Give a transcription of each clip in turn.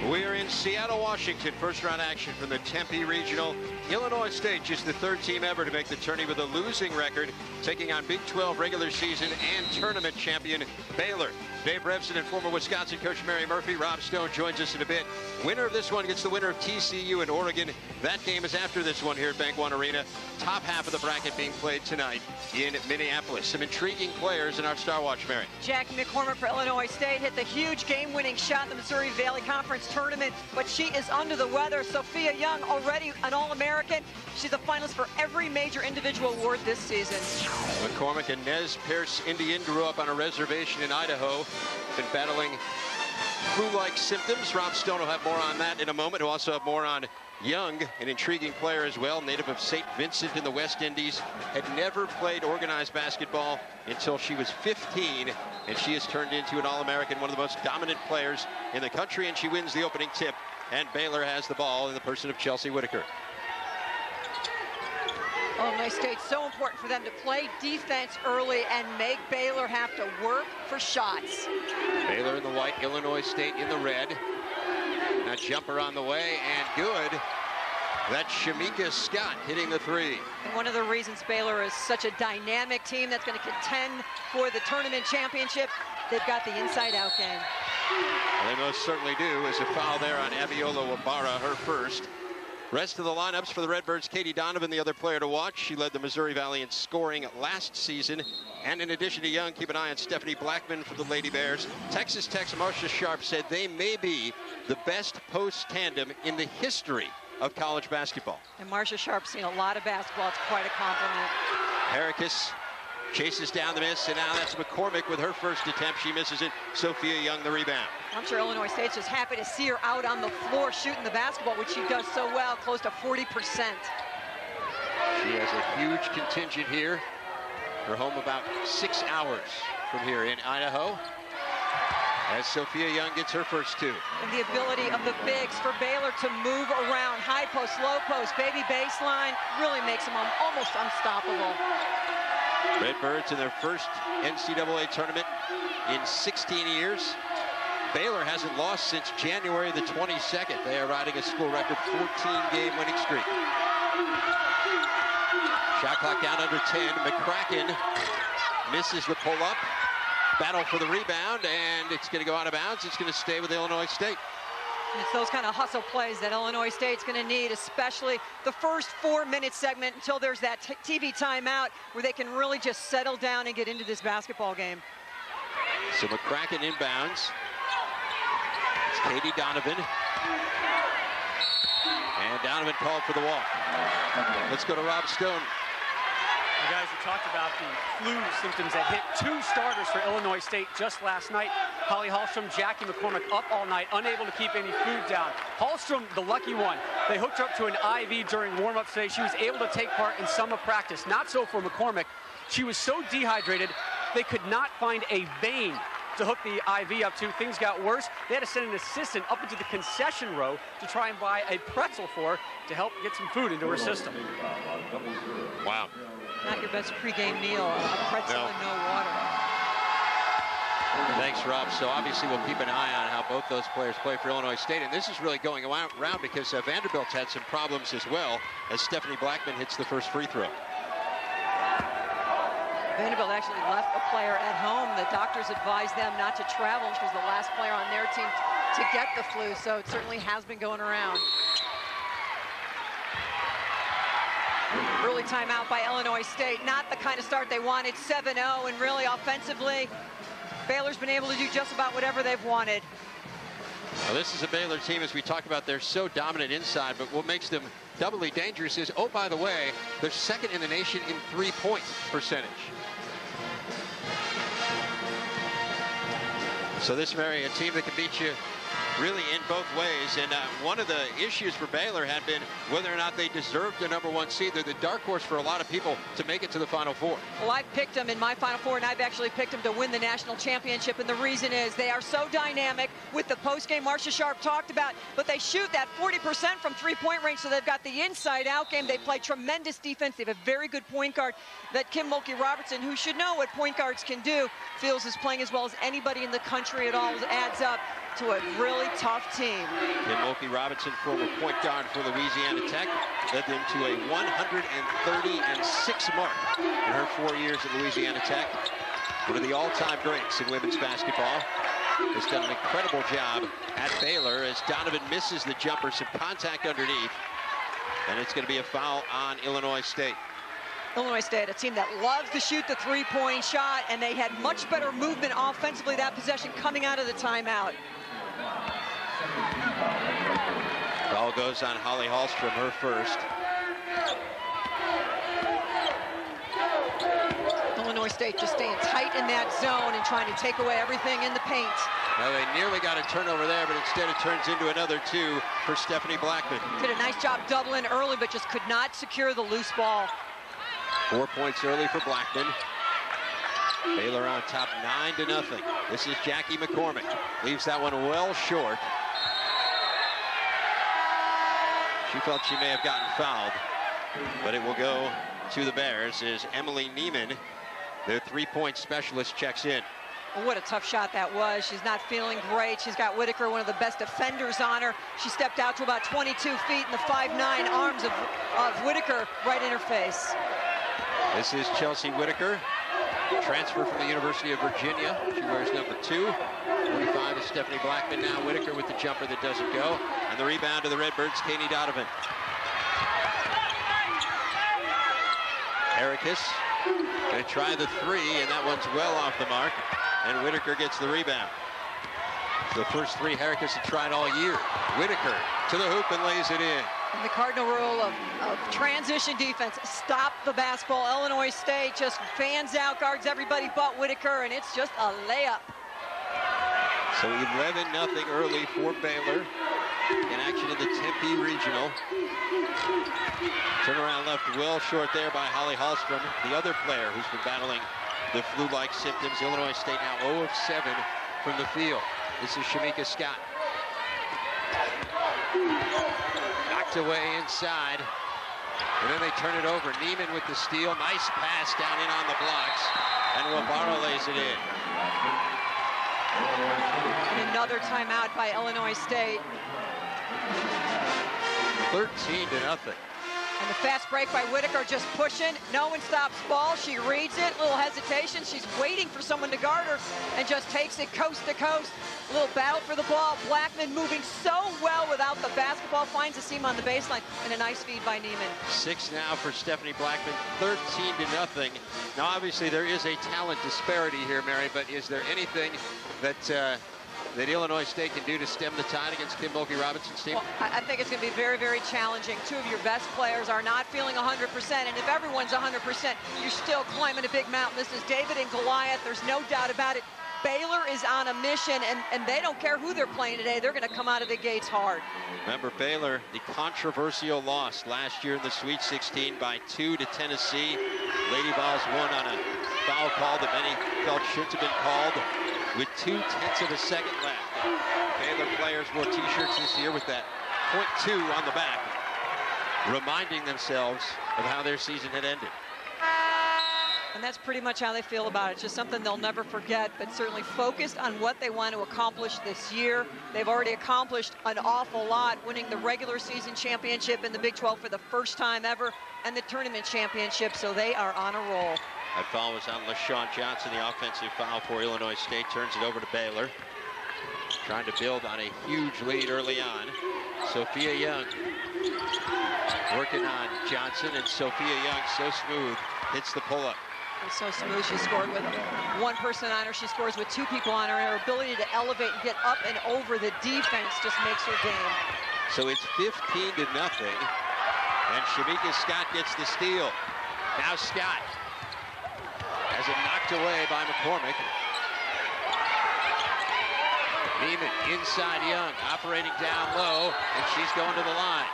We're in Seattle, Washington. First round action from the Tempe Regional. Illinois State, just the third team ever to make the tourney with a losing record, taking on Big 12 regular season and tournament champion Baylor. Dave Revson and former Wisconsin coach Mary Murphy. Rob Stone joins us in a bit. Winner of this one gets the winner of TCU and Oregon. That game is after this one here at Bank One Arena. Top half of the bracket being played tonight in Minneapolis. Some intriguing players in our Star Watch, Mary. Jackie McCormick for Illinois State hit the huge game-winning shot in the Missouri Valley Conference tournament, but she is under the weather. Sophia Young, already an All-American. She's a finalist for every major individual award this season. McCormick, a Nez Perce Indian, grew up on a reservation in Idaho. Been battling flu-like symptoms. Rob Stone will have more on that in a moment. We'll also have more on Young, an intriguing player as well, native of St. Vincent in the West Indies. Had never played organized basketball until she was 15, and she has turned into an All-American, one of the most dominant players in the country, and she wins the opening tip, and Baylor has the ball in the person of Chelsea Whitaker. Illinois State, so important for them to play defense early and make Baylor have to work for shots. Baylor in the white, Illinois State in the red. Now jumper on the way, and good. That's Shamika Scott hitting the three. And one of the reasons Baylor is such a dynamic team that's going to contend for the tournament championship, they've got the inside-out game. Well, they most certainly do. There's a foul there on Abiola Wabara, her first. Rest of the lineups for the Redbirds, Katie Donovan, the other player to watch. She led the Missouri Valley in scoring last season. And in addition to Young, keep an eye on Stephanie Blackman for the Lady Bears. Texas Tech's Marcia Sharp said they may be the best post tandem in the history of college basketball. And Marcia Sharp's seen a lot of basketball. It's quite a compliment. Hericus chases down the miss, and now that's McCormick with her first attempt. She misses it. Sophia Young the rebound. I'm sure Illinois State's just happy to see her out on the floor shooting the basketball, which she does so well, close to 40%. She has a huge contingent here. Her home about 6 hours from here in Idaho. As Sophia Young gets her first two. And the ability of the bigs for Baylor to move around, high post, low post, baby baseline, really makes them almost unstoppable. Redbirds in their first NCAA tournament in 16 years. Baylor hasn't lost since January the 22nd. They are riding a school record 14-game winning streak. Shot clock down under 10. McCracken misses the pull-up. Battle for the rebound, and it's going to go out of bounds. It's going to stay with Illinois State. And it's those kind of hustle plays that Illinois State's going to need, especially the first 4-minute segment until there's that TV timeout where they can really just settle down and get into this basketball game. So McCracken inbounds. It's Katie Donovan. And Donovan called for the walk. Let's go to Rob Stone. You guys, you talked about the flu symptoms that hit 2 starters for Illinois State just last night. Holly Hallstrom, Jackie McCormick up all night, unable to keep any food down. Hallstrom, the lucky one. They hooked her up to an IV during warm-up today. She was able to take part in some of practice. Not so for McCormick. She was so dehydrated, they could not find a vein to hook the IV up to. Things got worse. They had to send an assistant up into the concession row to try and buy a pretzel for her to help get some food into her system. Wow. Not your best pregame meal, a pretzel and no water. Thanks, Rob. So obviously we'll keep an eye on how both those players play for Illinois State. And this is really going around because Vanderbilt's had some problems as well as Stephanie Blackman hits the first free throw. Vanderbilt actually left a player at home. The doctors advised them not to travel. She was the last player on their team to get the flu, so it certainly has been going around. Early timeout by Illinois State. Not the kind of start they wanted, 7-0, and really offensively, Baylor's been able to do just about whatever they've wanted. Well, this is a Baylor team, as we talked about, they're so dominant inside, but what makes them doubly dangerous is, oh, by the way, they're second in the nation in three-point percentage. So this, Mary, a team that can beat you really in both ways. And one of the issues for Baylor had been whether or not they deserved the #1 seed. They're the dark horse for a lot of people to make it to the Final Four. Well, I've picked them in my Final Four, and I've actually picked them to win the national championship. And the reason is they are so dynamic with the postgame Marcia Sharp talked about, but they shoot that 40% from three-point range, so they've got the inside-out game. They play tremendous defense. They have a very good point guard, that Kim Mulkey-Robertson, who should know what point guards can do, feels is playing as well as anybody in the country. It all adds up. to a really tough team. Kim Mulkey-Robinson, former point guard for Louisiana Tech, led them to a 130-6 mark in her 4 years at Louisiana Tech. One of the all-time greats in women's basketball. Has done an incredible job at Baylor as Donovan misses the jumper, some contact underneath, and it's going to be a foul on Illinois State. Illinois State, a team that loves to shoot the three-point shot, and they had much better movement offensively that possession coming out of the timeout. Foul goes on Holly Hallstrom, her first. Illinois State just staying tight in that zone and trying to take away everything in the paint. Well, they nearly got a turnover there, but instead it turns into another two for Stephanie Blackman. Did a nice job doubling early, but just could not secure the loose ball. 4 points early for Blackman. Baylor on top 9-0. This is Jackie McCormick. Leaves that one well short. She felt she may have gotten fouled, but it will go to the Bears as Emily Neiman, their three-point specialist, checks in. Well, what a tough shot that was. She's not feeling great. She's got Whitaker, one of the best defenders, on her. She stepped out to about 22 feet, and the 5'9" arms of Whitaker right in her face. This is Chelsea Whitaker, transfer from the University of Virginia. She wears number 2. 45 is Stephanie Blackman now. Whitaker with the jumper that doesn't go. And the rebound to the Redbirds, Katie Donovan. Hericus going to try the 3, and that one's well off the mark. And Whitaker gets the rebound. The first 3 Hericus had tried all year. Whitaker to the hoop and lays it in. And the cardinal rule of transition defense, stop the basketball. Illinois State just fans out, guards everybody but Whitaker, and it's just a layup. So 11-0 early for Baylor in action in the Tempe Regional. Turnaround left well short there by Holly Hallstrom, the other player who's been battling the flu-like symptoms. Illinois State now 0 of 7 from the field. This is Shamika Scott. Knocked away inside, and then they turn it over. Neiman with the steal. Nice pass down in on the blocks, and Wabara lays it in. And another timeout by Illinois State. 13-0. And the fast break by Whitaker, just pushing. No one stops ball. She reads it. Little hesitation. She's waiting for someone to guard her and just takes it coast to coast. A little battle for the ball. Blackman moving so well without the basketball. Finds a seam on the baseline, and a nice feed by Neiman. 6 now for Stephanie Blackman. 13-0. Now, obviously, there is a talent disparity here, Mary, but is there anything that that Illinois State can do to stem the tide against Kim Mulkey-Robinson's team? Well, I think it's going to be very, very challenging. 2 of your best players are not feeling 100%, and if everyone's 100%, you're still climbing a big mountain. This is David and Goliath. There's no doubt about it. Baylor is on a mission, and they don't care who they're playing today. They're going to come out of the gates hard. Remember, Baylor, the controversial loss last year in the Sweet 16 by 2 to Tennessee. Lady Vols won on a foul call that many felt shouldn't have been called, with 0.2 of a second left. Baylor players wore t-shirts this year with that .2 on the back, reminding themselves of how their season had ended. And that's pretty much how they feel about it. It's just something they'll never forget, but certainly focused on what they want to accomplish this year. They've already accomplished an awful lot, winning the regular season championship in the Big 12 for the first time ever, and the tournament championship, so they are on a roll. That foul was on LaShawn Johnson, the offensive foul for Illinois State. Turns it over to Baylor. Trying to build on a huge lead early on. Sophia Young working on Johnson, and Sophia Young, so smooth, hits the pull-up. So smooth. She scored with 1 person on her. She scores with 2 people on her. And her ability to elevate and get up and over the defense just makes her game. So it's 15-0. And Shamika Scott gets the steal. Now Scott has it knocked away by McCormick. Neiman inside Young, operating down low, and she's going to the line.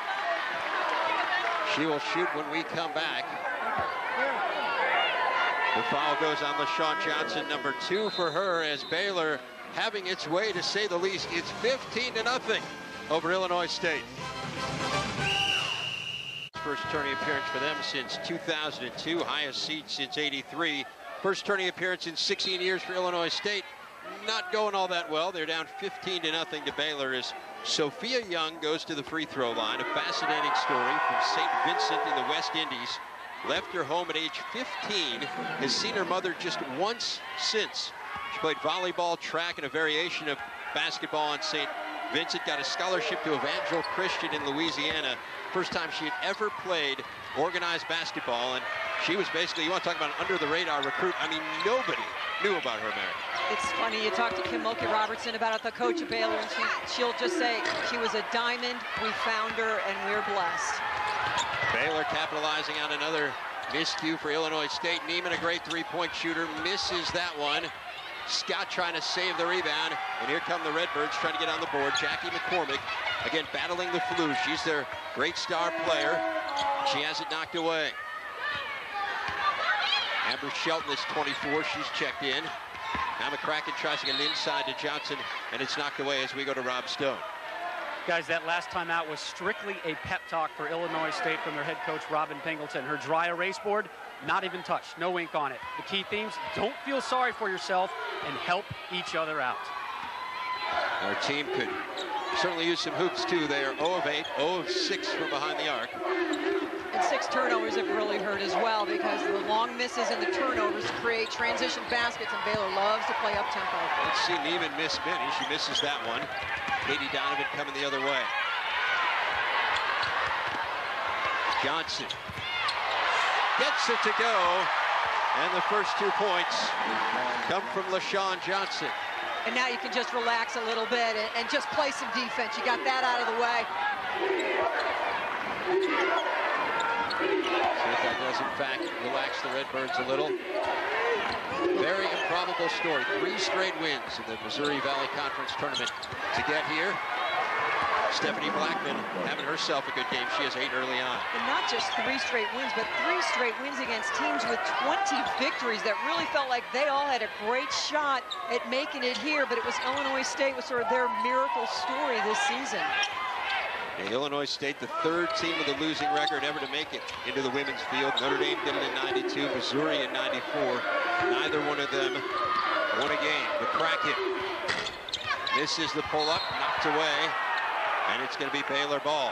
She will shoot when we come back. The foul goes on LaShawn Johnson, number 2 for her, as Baylor having its way, to say the least. It's 15-0 over Illinois State. First tourney appearance for them since 2002, highest seed since '83. First tourney appearance in 16 years for Illinois State. not going all that well. They're down 15-0 to Baylor as Sophia Young goes to the free throw line. A fascinating story from St. Vincent in the West Indies. Left her home at age 15, has seen her mother just once since. She played volleyball, track, and a variation of basketball on St. Vincent. Got a scholarship to Evangel Christian in Louisiana. First time she had ever played organized basketball, and she was basically, you want to talk about an under-the-radar recruit. I mean, nobody knew about her, Mary. It's funny, you talk to Kim Mulkey-Robertson about it, the coach of Baylor, and she'll just say, she was a diamond, we found her, and we're blessed. Baylor capitalizing on another miscue for Illinois State. Neiman, a great three-point shooter, misses that one. Scott trying to save the rebound, and here come the Redbirds trying to get on the board. Jackie McCormick, again, battling the flu. She's their great star player. She has it knocked away. Amber Shelton is 24. She's checked in. Now McCracken tries to get it inside to Johnson, and it's knocked away as we go to Rob Stone. Guys, that last time out was strictly a pep talk for Illinois State from their head coach, Robin Pingleton. Her dry erase board, not even touched, no ink on it. The key themes, don't feel sorry for yourself and help each other out. Our team could certainly use some hoops too. They are 0 of 8, 0 of 6 from behind the arc. And 6 turnovers have really hurt as well, because the long misses and the turnovers create transition baskets, and Baylor loves to play up-tempo. Let's see Neiman miss many. She misses that one. Katie Donovan coming the other way. Johnson gets it to go, and the first 2 points come from LaShawn Johnson. And now you can just relax a little bit and just play some defense. You got that out of the way. See if that does, in fact, relax the Redbirds a little. Very improbable story. 3 straight wins in the Missouri Valley Conference tournament to get here. Stephanie Blackman having herself a good game. She has 8 early on. And not just 3 straight wins, but 3 straight wins against teams with 20 victories that really felt like they all had a great shot at making it here, but it was Illinois State was sort of their miracle story this season. And Illinois State, the 3rd team with a losing record ever to make it into the women's field. Notre Dame did it in '92, Missouri in '94. Neither one of them won a game. McCracken misses the pull-up, knocked away, and it's going to be Baylor ball.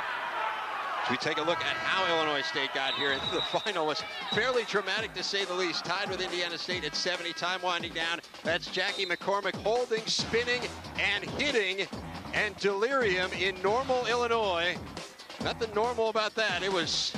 As we take a look at how Illinois State got here, and the final was fairly dramatic to say the least. Tied with Indiana State at 70, time winding down. That's Jackie McCormick holding, spinning, and hitting, and delirium in Normal, Illinois. Nothing normal about that. It was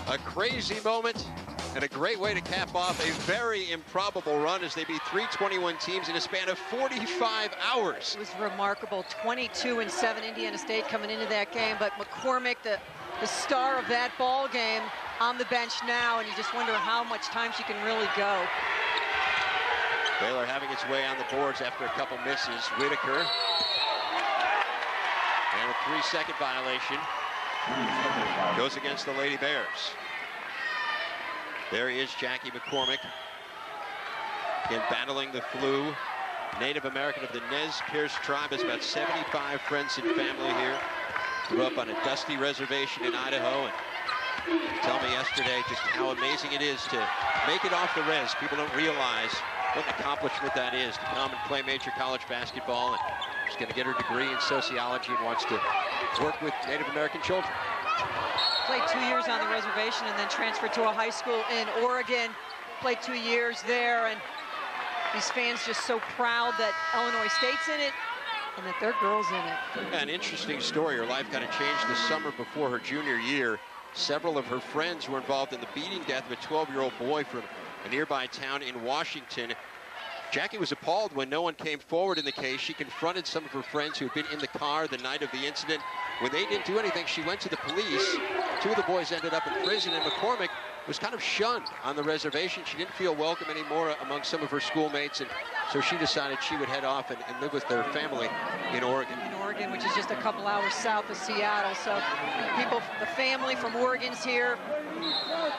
a crazy moment and a great way to cap off a very improbable run as they beat 321 teams in a span of 45 hours. It was remarkable. 22-7 Indiana State coming into that game, but McCormick, the star of that ball game, on the bench now, and you just wonder how much time she can really go. Baylor having its way on the boards after a couple misses. Whitaker. And a 3-second violation goes against the Lady Bears. There is Jackie McCormick, again battling the flu. Native American of the Nez Perce tribe, has about 75 friends and family here. Grew up on a dusty reservation in Idaho, and tell me yesterday just how amazing it is to make it off the res. People don't realize what an accomplishment that is to come and play major college basketball. And she's going to get her degree in sociology and wants to work with Native American children. Played 2 years on the reservation and then transferred to a high school in Oregon. Played 2 years there, and these fans just so proud that Illinois State's in it and that their girl's in it. An interesting story. Her life kind of changed the summer before her junior year. Several of her friends were involved in the beating death of a 12-year-old boy from a nearby town in Washington. Jackie was appalled when no one came forward in the case. She confronted some of her friends who had been in the car the night of the incident. When they didn't do anything, she went to the police. 2 of the boys ended up in prison, and McCormick was kind of shunned on the reservation. She didn't feel welcome anymore among some of her schoolmates, and so she decided she would head off and live with their family in Oregon. Which is just a couple hours south of Seattle. So people, the family from Oregon's here,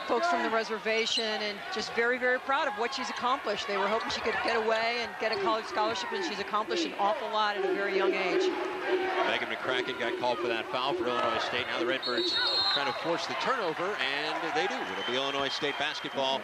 folks from the reservation, and just very, very proud of what she's accomplished. They were hoping she could get away and get a college scholarship, and she's accomplished an awful lot at a very young age. Megan McCracken got called for that foul for Illinois State. Now the Redbirds trying to force the turnover, and they do. It'll be Illinois State basketball.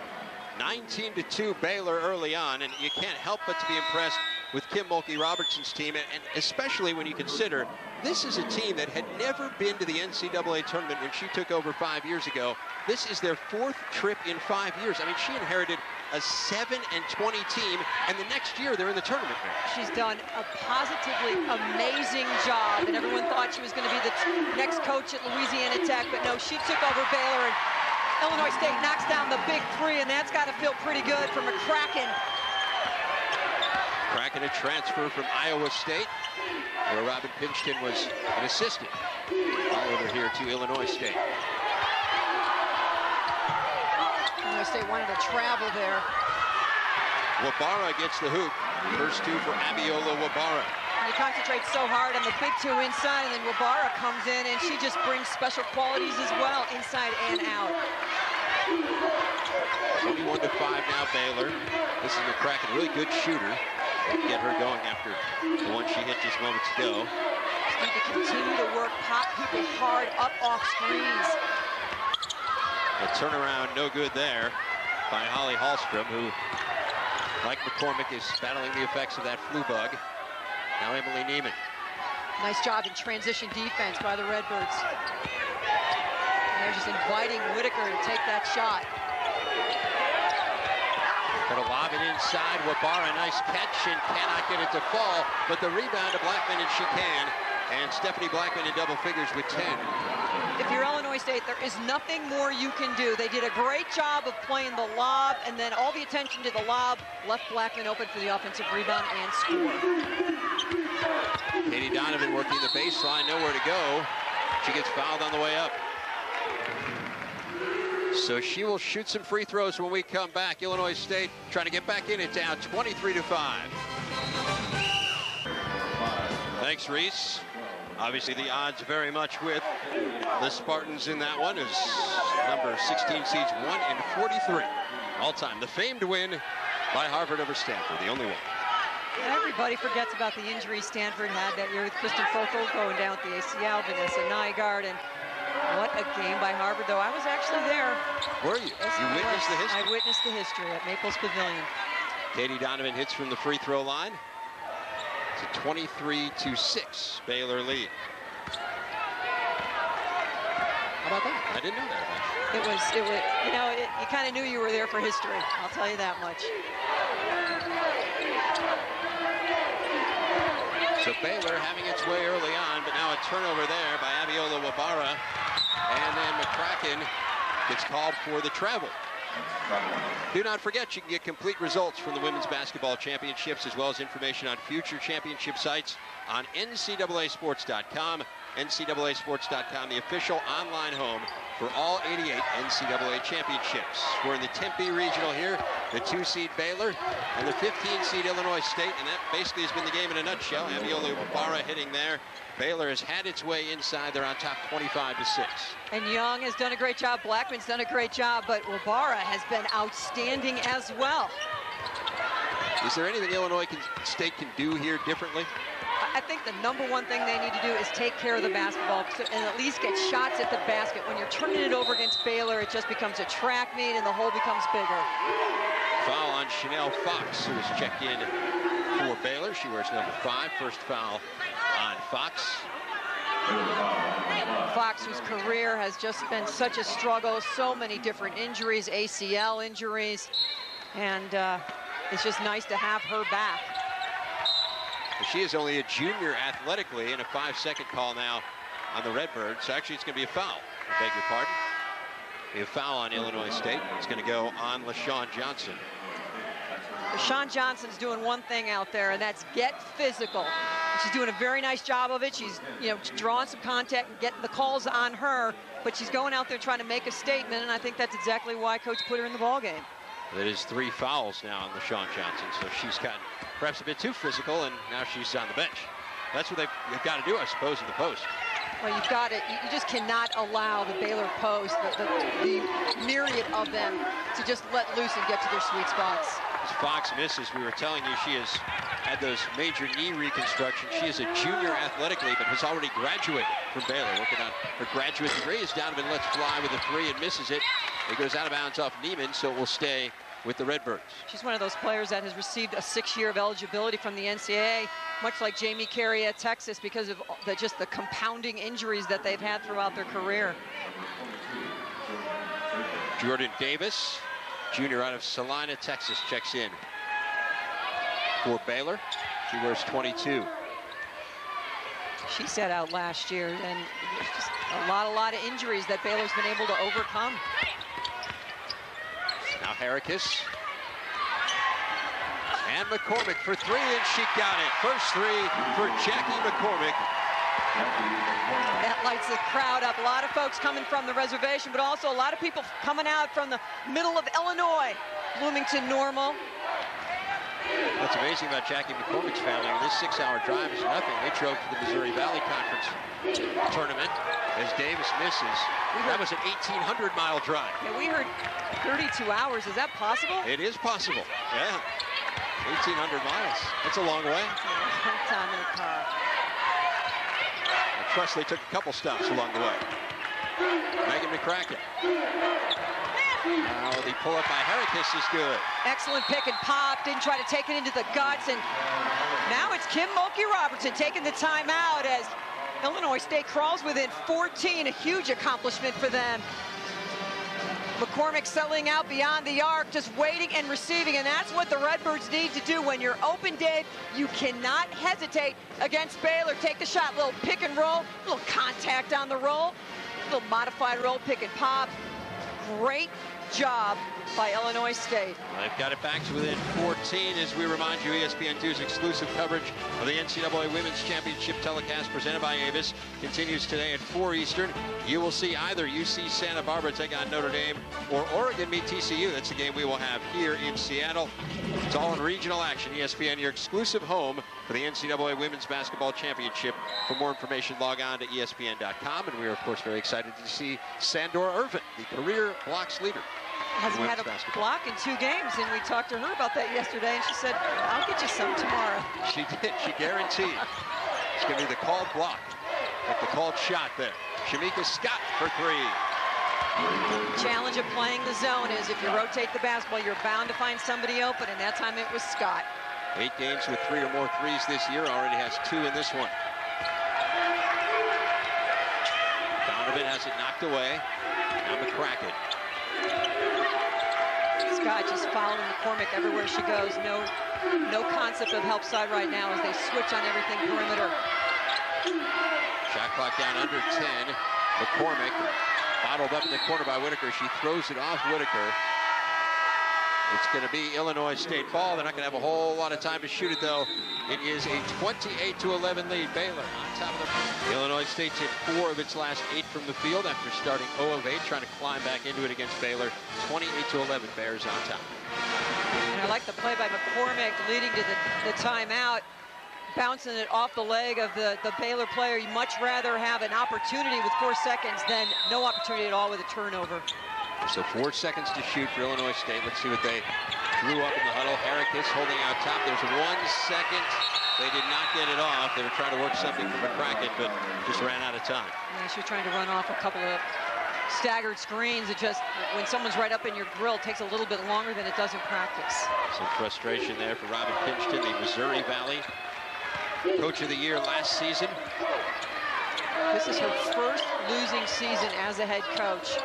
19-2 Baylor early on, and you can't help but to be impressed with Kim Mulkey-Robertson's team, and especially when you consider this is a team that had never been to the NCAA tournament when she took over 5 years ago. This is their 4th trip in 5 years. I mean, she inherited a 7-20 team, and the next year they're in the tournament. She's done a positively amazing job, and everyone thought she was going to be the next coach at Louisiana Tech, but no, she took over Baylor, and Illinois State knocks down the big 3, and that's got to feel pretty good for McCracken. Kraken, a transfer from Iowa State, where Robin Pinchton was an assistant. All over here to Illinois State. Illinois State wanted to travel there. Wabara gets the hoop. First 2 for Abiola Wabara. He concentrates so hard on the big 2 inside, and then Wabara comes in, and she just brings special qualities as well, inside and out. 21-5 now, Baylor. This is McCracken, a really good shooter. Get her going after the one she hit just moments ago. Just need to continue to work, pop people hard up off screens. The turnaround no good there by Holly Hallstrom, who, like McCormick, is battling the effects of that flu bug. Now Emily Neiman. Nice job in transition defense by the Redbirds. And they're just inviting Whitaker to take that shot. Gonna lob it inside. Wabara, nice catch, and cannot get it to fall. But the rebound to Blackman, and she can. And Stephanie Blackman in double figures with 10. If you're Illinois State, there is nothing more you can do. They did a great job of playing the lob, and then all the attention to the lob left Blackman open for the offensive rebound and score. Katie Donovan working the baseline, nowhere to go. She gets fouled on the way up. So she will shoot some free throws when we come back. Illinois State trying to get back in it, down 23-5. Thanks, Reese. Obviously, the odds very much with the Spartans in that one, as number 16 seeds 1-43 all time. The famed win by Harvard over Stanford, the only one. Everybody forgets about the injury Stanford had that year with Kristen Focal going down with the ACL, Vanessa Nygaard, and what a game by Harvard, though. I was actually there. Were you? Yes, You witnessed the history? I witnessed the history at Maples Pavilion. Katie Donovan hits from the free throw line. It's a 23-6 Baylor lead. How about that? I didn't know that about It was, you know, you kind of knew you were there for history. I'll tell you that much. So Baylor having its way early on, but now a turnover there by Abiola Wabara. And then McCracken gets called for the travel. Do not forget, you can get complete results from the Women's Basketball Championships, as well as information on future championship sites on NCAAsports.com. NCAAsports.com, the official online home for all 88 NCAA championships. We're in the Tempe Regional here, the 2-seed Baylor and the 15-seed Illinois State, and that basically has been the game in a nutshell. Abiola Wabara hitting there. Baylor has had its way inside. They're on top 25-6. And Young has done a great job. Blackman's done a great job, but Wabara has been outstanding as well. Is there anything Illinois State can do here differently? I think the number one thing they need to do is take care of the basketball and at least get shots at the basket. When you're turning it over against Baylor, it just becomes a track meet and the hole becomes bigger. Foul on Chanel Fox, who is checked in for Baylor. She wears number 5. First foul on Fox. Fox, whose career has just been such a struggle, so many different injuries, ACL injuries, and it's just nice to have her back. She is only a junior athletically, and a 5-second call now on the Redbirds. So actually, it's going to be a foul. I beg your pardon. Be a foul on Illinois State. It's going to go on LaShawn Johnson. LaShawn Johnson's doing one thing out there, and that's get physical. And she's doing a very nice job of it. She's, drawing some contact and getting the calls on her, but she's going out there trying to make a statement, and I think that's exactly why Coach put her in the ballgame. That is 3 fouls now on LaShawn Johnson, so she's gotten perhaps a bit too physical, and now she's on the bench. That's what they've got to do, I suppose, in the post. Well, you've got it. You just cannot allow the Baylor post, the myriad of them, to just let loose and get to their sweet spots. As Fox misses, we were telling you she has had those major knee reconstructions. She is a junior athletically, but has already graduated from Baylor, working on her graduate degree. As Donovan lets fly with a 3 and misses it. It goes out of bounds off Neiman, so it will stay with the Redbirds. She's one of those players that has received a 6-year of eligibility from the NCAA, much like Jamie Carey at Texas, because of just the compounding injuries that they've had throughout their career. Jordan Davis, junior out of Salina, Texas, checks in for Baylor. She wears 22. She sat out last year, and just a lot of injuries that Baylor's been able to overcome. Now Heracus. And McCormick for 3, and she got it. First 3 for Jackie McCormick. That lights the crowd up. A lot of folks coming from the reservation, but also a lot of people coming out from the middle of Illinois. Bloomington Normal. What's amazing about Jackie McCormick's family, this 6-hour drive is nothing. They drove to the Missouri Valley Conference tournament as Davis misses. That was an 1,800-mile drive. Yeah, we heard 32 hours. Is that possible? It is possible, yeah. 1,800 miles. That's a long way. Long time in a car. I trust they took a couple stops along the way. Megan McCracken. Now the pull-up by Heracus is good. Excellent pick and pop. Didn't try to take it into the guts. And now it's Kim Mulkey-Robertson taking the timeout as Illinois State crawls within 14. A huge accomplishment for them. McCormick settling out beyond the arc, just waiting and receiving, and that's what the Redbirds need to do. When you're open, Dave, you cannot hesitate against Baylor. Take the shot, little pick and roll, little contact on the roll, little modified roll, pick and pop. Great job by Illinois State. They've got it back to within 14 as we remind you ESPN2's exclusive coverage of the NCAA Women's Championship telecast presented by Avis continues today at 4 Eastern. You will see either UC Santa Barbara take on Notre Dame or Oregon meet TCU. That's the game we will have here in Seattle. It's all in regional action. ESPN, your exclusive home for the NCAA Women's Basketball Championship. For more information, log on to ESPN.com. And we are, of course, very excited to see Sandor Irvin, the career blocks leader. Hasn't had a block in 2 games, and we talked to her about that yesterday, and she said, I'll get you some tomorrow. She did. She guaranteed. It's going to be the called block, like the called shot there. Shamika Scott for 3. The challenge of playing the zone is if you rotate the basketball, you're bound to find somebody open, and that time it was Scott. 8 games with 3 or more threes this year. Already has 2 in this one. Donovan has it knocked away. Now McCracken. Scott just following McCormick everywhere she goes. No concept of help side right now as they switch on everything perimeter. Shot clock down under 10. McCormick bottled up in the corner by Whitaker. She throws it off Whitaker. It's going to be Illinois State ball. They're not going to have a whole lot of time to shoot it, though. It is a 28-11 lead. Baylor on top of the... Illinois State's hit 4 of its last 8 from the field after starting 0 of 8, trying to climb back into it against Baylor. 28-11, Bears on top. And I like the play by McCormick leading to the timeout, bouncing it off the leg of the Baylor player. You much rather have an opportunity with 4 seconds than no opportunity at all with a turnover. So 4 seconds to shoot for Illinois State. Let's see what they drew up in the huddle. Heracus holding out top. There's 1 second. They did not get it off. They were trying to work something from McCracken, but just ran out of time. Yeah, she was trying to run off a couple of staggered screens. It just, when someone's right up in your grill, it takes a little bit longer than it does in practice. Some frustration there for Robin Pinchton, the Missouri Valley Coach of the Year last season. This is her first losing season as a head coach.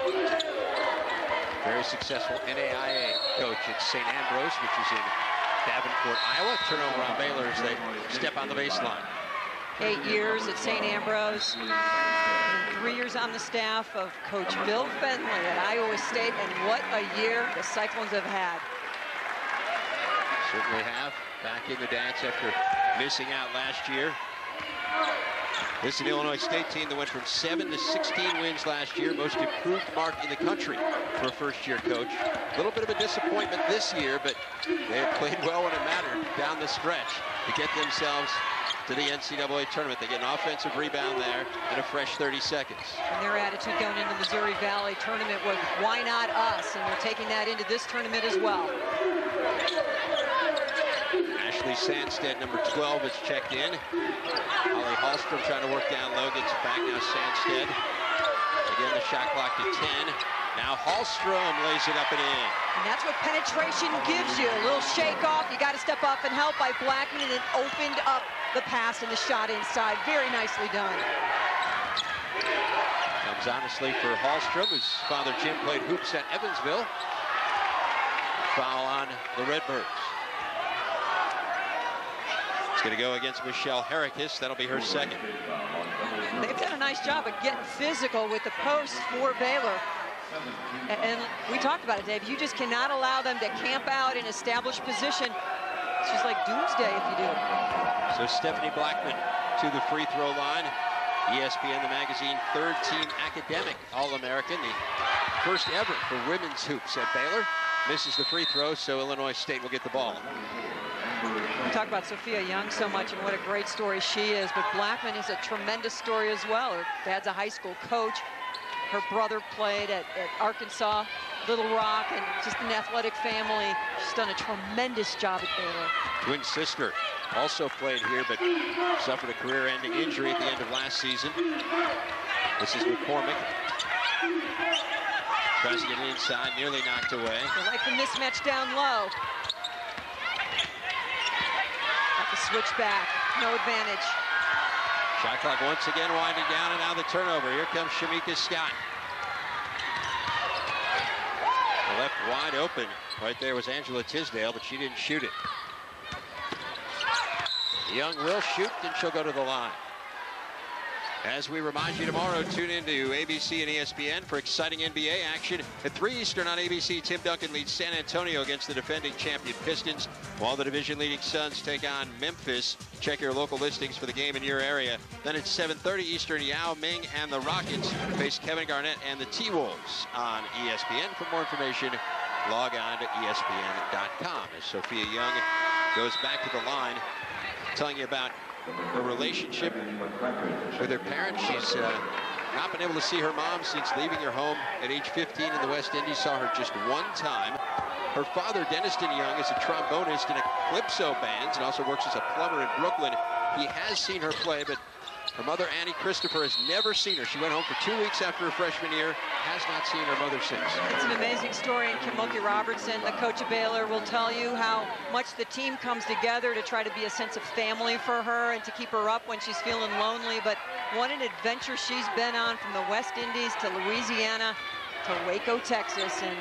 Very successful NAIA coach at St. Ambrose, which is in Davenport, Iowa. Turnover on Baylor as they step on the baseline. 8 years at St. Ambrose, and 3 years on the staff of Coach Bill Fenley at Iowa State, and what a year the Cyclones have had. Certainly have. Back in the dance after missing out last year. This is an Illinois State team that went from 7 to 16 wins last year, most improved mark in the country for a first-year coach. A little bit of a disappointment this year, but they have played well when it mattered down the stretch to get themselves to the NCAA tournament. They get an offensive rebound there and a fresh 30 seconds. And their attitude going into the Missouri Valley tournament was, why not us? And they're taking that into this tournament as well. Ashley Sandstead, number 12, is checked in. Holly Hallstrom trying to work down low, gets it back now. Sandstead. Again, the shot clock to 10. Now Hallstrom lays it up and in. And that's what penetration gives you. A little shake off. You got to step up and help by Blackman, and it opened up the pass and the shot inside. Very nicely done. Comes honestly for Hallstrom, whose father Jim played hoops at Evansville. Foul on the Redbirds. It's going to go against Michelle Herricus. That'll be her second. They've done a nice job of getting physical with the posts for Baylor. And we talked about it, Dave. You just cannot allow them to camp out in established position. It's just like doomsday if you do. So Stephanie Blackman to the free throw line. ESPN, the magazine, third-team academic All-American. The first ever for women's hoops at Baylor. Misses the free throw, so Illinois State will get the ball. We talk about Sophia Young so much and what a great story she is, but Blackman is a tremendous story as well. Her dad's a high school coach. Her brother played at Arkansas, Little Rock, and just an athletic family. She's done a tremendous job at Baylor. Twin sister also played here, but suffered a career-ending injury at the end of last season. This is McCormick. Tries to get inside, nearly knocked away. They like the mismatch down low. Got the switch back, no advantage. Shot clock once again winding down, and now the turnover. Here comes Shamika Scott. The left wide open. Right there was Angela Tisdale, but she didn't shoot it. Young will shoot, and she'll go to the line. As we remind you tomorrow, tune into ABC and ESPN for exciting NBA action. At 3 Eastern on ABC, Tim Duncan leads San Antonio against the defending champion Pistons, while the division-leading Suns take on Memphis. Check your local listings for the game in your area. Then at 7:30 Eastern, Yao Ming and the Rockets face Kevin Garnett and the T-Wolves on ESPN. For more information, log on to ESPN.com. As Sophia Young goes back to the line, telling you about her relationship with her parents. She's not been able to see her mom since leaving her home at age 15 in the West Indies. Saw her just one time. Her father, Denniston Young, is a trombonist in a calypso band and also works as a plumber in Brooklyn. He has seen her play, but her mother, Annie Christopher, has never seen her. She went home for 2 weeks after her freshman year, has not seen her mother since. It's an amazing story, and Kim Mulkey-Robertson, the coach of Baylor, will tell you how much the team comes together to try to be a sense of family for her and to keep her up when she's feeling lonely. But what an adventure she's been on, from the West Indies to Louisiana to Waco, Texas, and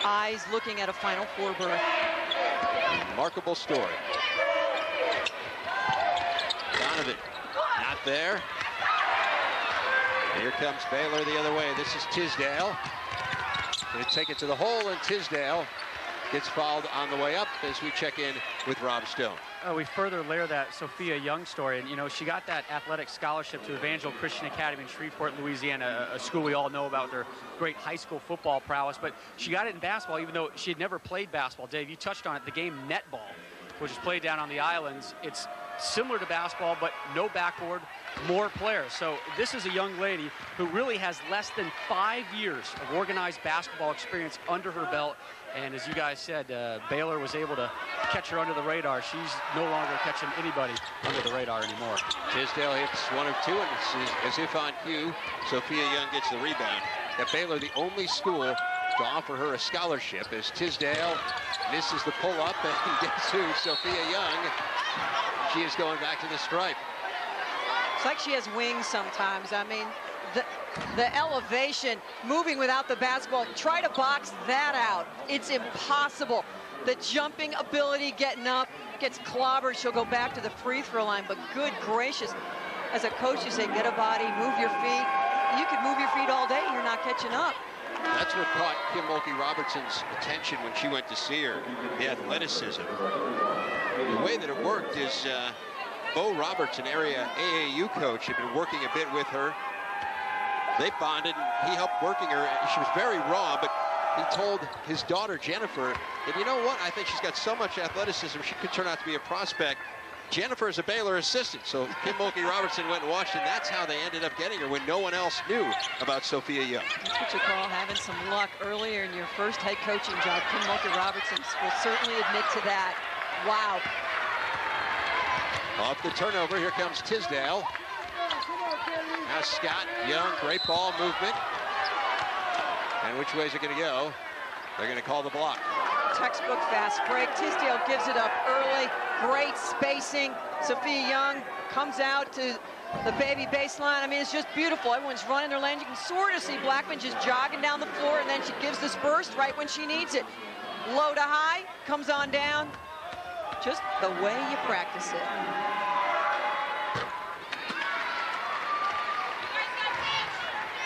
eyes looking at a Final Four berth. Remarkable story. Donovan. Not there. Here comes Baylor the other way. This is Tisdale. Going to take it to the hole, and Tisdale gets fouled on the way up as we check in with Rob Stone. We further layer that Sophia Young story, and you know, she got that athletic scholarship to Evangel Christian Academy in Shreveport, Louisiana, a school we all know about their great high school football prowess, but she got it in basketball even though she had never played basketball. Dave, you touched on it, the game netball, which is played down on the islands. It's similar to basketball, but no backboard, more players. So this is a young lady who really has less than 5 years of organized basketball experience under her belt. And as you guys said, Baylor was able to catch her under the radar. She's no longer catching anybody under the radar anymore. Tisdale hits 1 of 2, and as if on cue, Sophia Young gets the rebound. At Baylor, the only school to offer her a scholarship, as Tisdale misses the pull-up, and guess who? Sophia Young. She is going back to the stripe. It's like she has wings sometimes. I mean, the elevation, moving without the basketball, try to box that out. It's impossible. The jumping ability, getting up, gets clobbered. She'll go back to the free throw line, but good gracious. As a coach, you say, get a body, move your feet. You could move your feet all day, you're not catching up. That's what caught Kim Mulkey-Robertson's attention when she went to see her, the athleticism. The way that it worked is Bo Roberts, an area AAU coach, had been working a bit with her. They bonded, and he helped working her. She was very raw, but he told his daughter, Jennifer, that, you know what, I think she's got so much athleticism, she could turn out to be a prospect. Jennifer is a Baylor assistant, so Kim Mulkey-Robertson went and watched, and that's how they ended up getting her when no one else knew about Sophia Young. That's what you call having some luck earlier in your first head coaching job. Kim Mulkey-Robertson will certainly admit to that. Wow. Off the turnover, here comes Tisdale. Now Scott, Young, great ball movement. And which way is it going to go? They're going to call the block. Textbook fast break. Tisdale gives it up early. Great spacing. Sophia Young comes out to the baby baseline. I mean, it's just beautiful. Everyone's running their lanes. You can sort of see Blackman just jogging down the floor, and then she gives this burst right when she needs it. Low to high, comes on down. Just the way you practice it.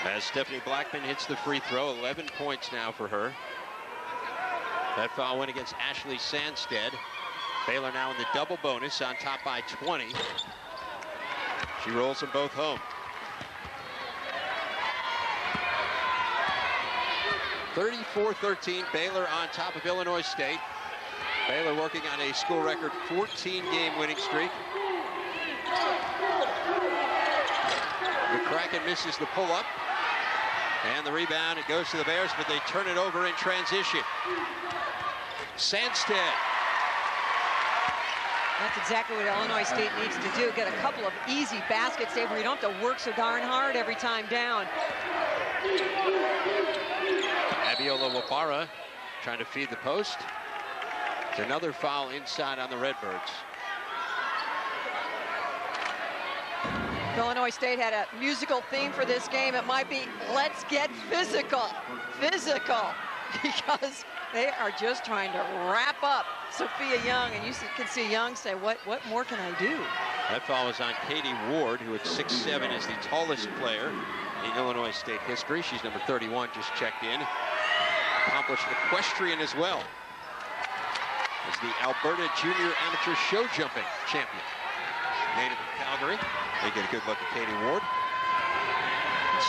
As Stephanie Blackman hits the free throw, 11 points now for her. That foul went against Ashley Sandstead. Baylor now in the double bonus, on top by 20. She rolls them both home. 34-13, Baylor on top of Illinois State. Baylor working on a school record 14-game winning streak. McCracken misses the pull-up. And the rebound, it goes to the Bears, but they turn it over in transition. Sandstead. That's exactly what Illinois State needs to do. Get a couple of easy baskets there where you don't have to work so darn hard every time down. Abiola Wabara trying to feed the post. It's another foul inside on the Redbirds. Illinois State had a musical theme for this game. It might be, let's get physical. Physical. Because they are just trying to wrap up Sophia Young. And you can see Young say, what more can I do? That foul was on Katie Ward, who at 6'7" is the tallest player in Illinois State history. She's number 31, just checked in. Accomplished equestrian as well. Is the Alberta Junior Amateur Show Jumping champion. Native of Calgary. They get a good look at Katie Ward.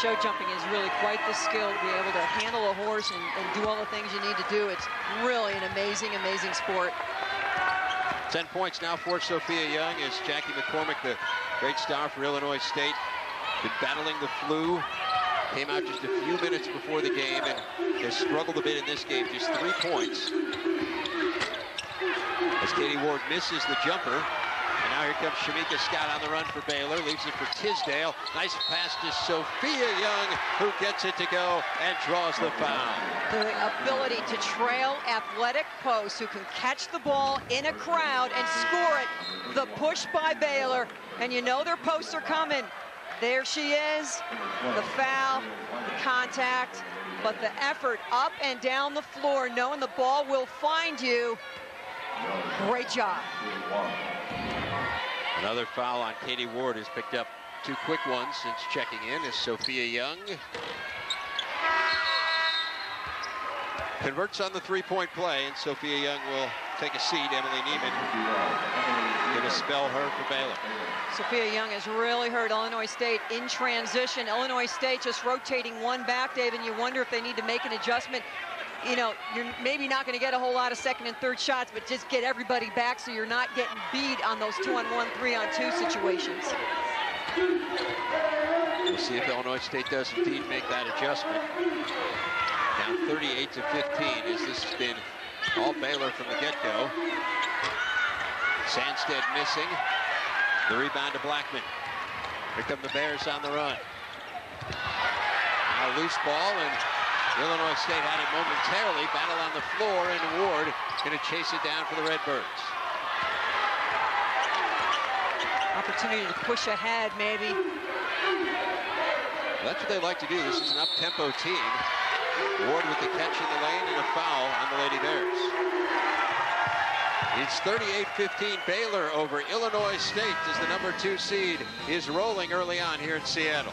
Show jumping is really quite the skill to be able to handle a horse and do all the things you need to do. It's really an amazing, amazing sport. 10 points now for Sophia Young as Jackie McCormick, the great star for Illinois State, been battling the flu. Came out just a few minutes before the game and has struggled a bit in this game, just 3 points. As Katie Ward misses the jumper. And now here comes Shamika Scott on the run for Baylor, leaves it for Tisdale. Nice pass to Sophia Young, who gets it to go and draws the foul. The ability to trail athletic posts who can catch the ball in a crowd and score it. The push by Baylor, and you know their posts are coming. There she is, the foul, the contact, but the effort up and down the floor, knowing the ball will find you. Great job. Another foul on Katie Ward has picked up 2 quick ones since checking in is Sophia Young. Converts on the 3-point play, and Sophia Young will take a seat. Emily Neiman going to spell her for Baylor. Sophia Young has really hurt Illinois State in transition. Illinois State just rotating one back, Dave, and you wonder if they need to make an adjustment. You know, you're maybe not going to get a whole lot of second and third shots, but just get everybody back so you're not getting beat on those 2-on-1, 3-on-2 situations. We'll see if Illinois State does indeed make that adjustment. Down 38-15 as this has been all Baylor from the get-go. Sandstead missing. The rebound to Blackman. Here come the Bears on the run. Now loose ball, and Illinois State had it momentarily. Battle on the floor, and Ward going to chase it down for the Redbirds. Opportunity to push ahead, maybe. Well, that's what they like to do. This is an up-tempo team. Ward with the catch in the lane and a foul on the Lady Bears. It's 38-15 Baylor over Illinois State as the number 2 seed is rolling early on here in Seattle.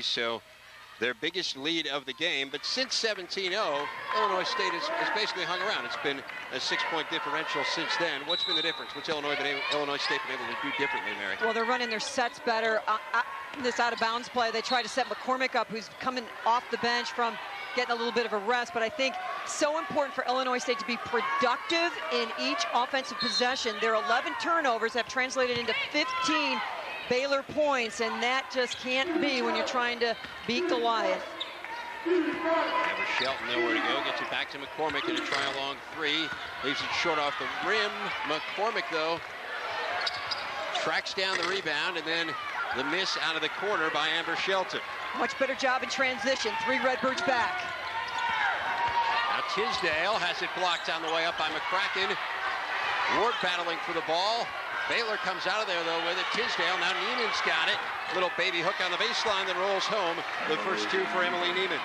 So their biggest lead of the game, but since 17-0, Illinois State has basically hung around. It's been a 6-point differential since then. What's been the difference? What's Illinois State been able to do differently, Mary? Well, they're running their sets better. This out-of-bounds play, they try to set McCormick up, who's coming off the bench from getting a little bit of a rest, but I think so important for Illinois State to be productive in each offensive possession. Their 11 turnovers have translated into 15 Baylor points, and that just can't be when you're trying to beat Goliath. Amber Shelton nowhere to go, gets it back to McCormick in a try-along 3, leaves it short off the rim. McCormick, though, tracks down the rebound, and then the miss out of the corner by Amber Shelton. Much better job in transition. 3 Redbirds back. Tisdale has it blocked on the way up by McCracken. Ward battling for the ball. Baylor comes out of there, though, with it. Tisdale, now Neiman's got it. Little baby hook on the baseline that rolls home. The first two for Emily Neiman.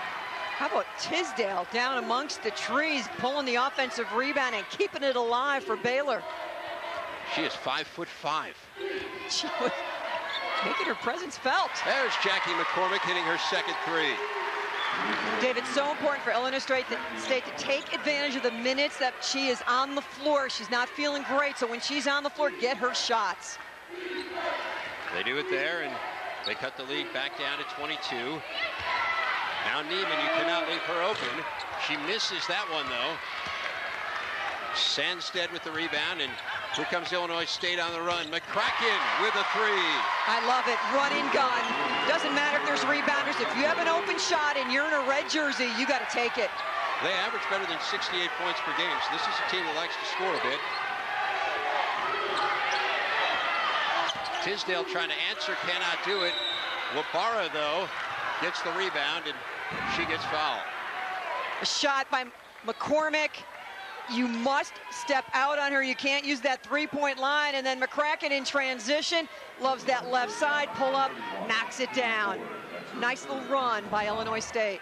How about Tisdale down amongst the trees, pulling the offensive rebound and keeping it alive for Baylor. She is 5'5". She was making her presence felt. There's Jackie McCormick hitting her second three. David, so important for Illinois State to take advantage of the minutes that she is on the floor. She's not feeling great, so when she's on the floor, get her shots. They do it there, and they cut the lead back down to 22. Now Neiman, you cannot leave her open. She misses that one, though. Sandstead with the rebound, and here comes Illinois State on the run. McCracken with a three. I love it. Run and gun. Doesn't matter if there's rebounders. If you have an open shot and you're in a red jersey, you got to take it. They average better than 68 points per game, so this is a team that likes to score a bit. Tisdale trying to answer, cannot do it. Wabara, though, gets the rebound, and she gets fouled. A shot by McCormick. You must step out on her. You can't use that three-point line. And then McCracken in transition, loves that left side, pull up, knocks it down. Nice little run by Illinois State.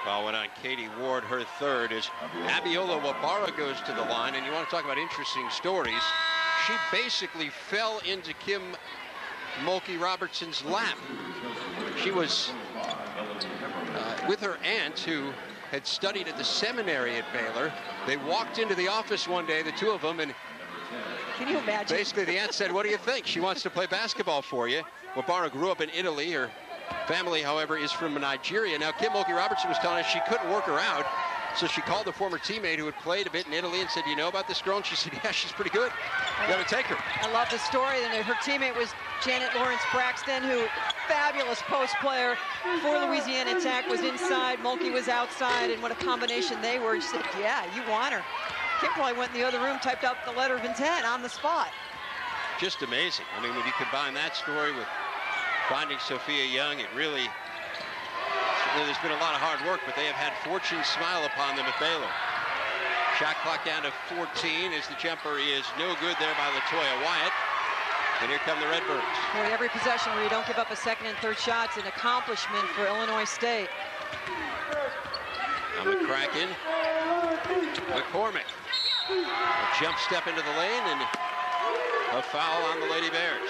Foul went on Katie Ward, her third, as Abiola Wabara goes to the line. And you want to talk about interesting stories. She basically fell into Kim Mulkey Robertson's lap. She was with her aunt, who had studied at the seminary at Baylor. They walked into the office one day, the two of them, and can you imagine? Basically the aunt said, what do you think? She wants to play basketball for you. Wabara grew up in Italy. Her family, however, is from Nigeria. Now, Kim Mulkey Robertson was telling us she couldn't work her out, so she called a former teammate who had played a bit in Italy and said, you know about this girl? And she said, yeah, she's pretty good. You got to take her. I love the story. And her teammate was Janet Lawrence Braxton, who fabulous post player for Louisiana Tech, was inside, Mulkey was outside, and what a combination they were. She said, yeah, you want her. Kim probably went in the other room, typed out the letter of intent on the spot. Just amazing. I mean, when you combine that story with finding Sophia Young, it really, there's been a lot of hard work, but they have had fortune smile upon them at Baylor. Shot clock down to 14 as the jumper is no good there by LaToya Wyatt. And here come the Redbirds. Boy, every possession where you don't give up a second and third shot's an accomplishment for Illinois State. Now McCracken, McCormick. A jump step into the lane and a foul on the Lady Bears.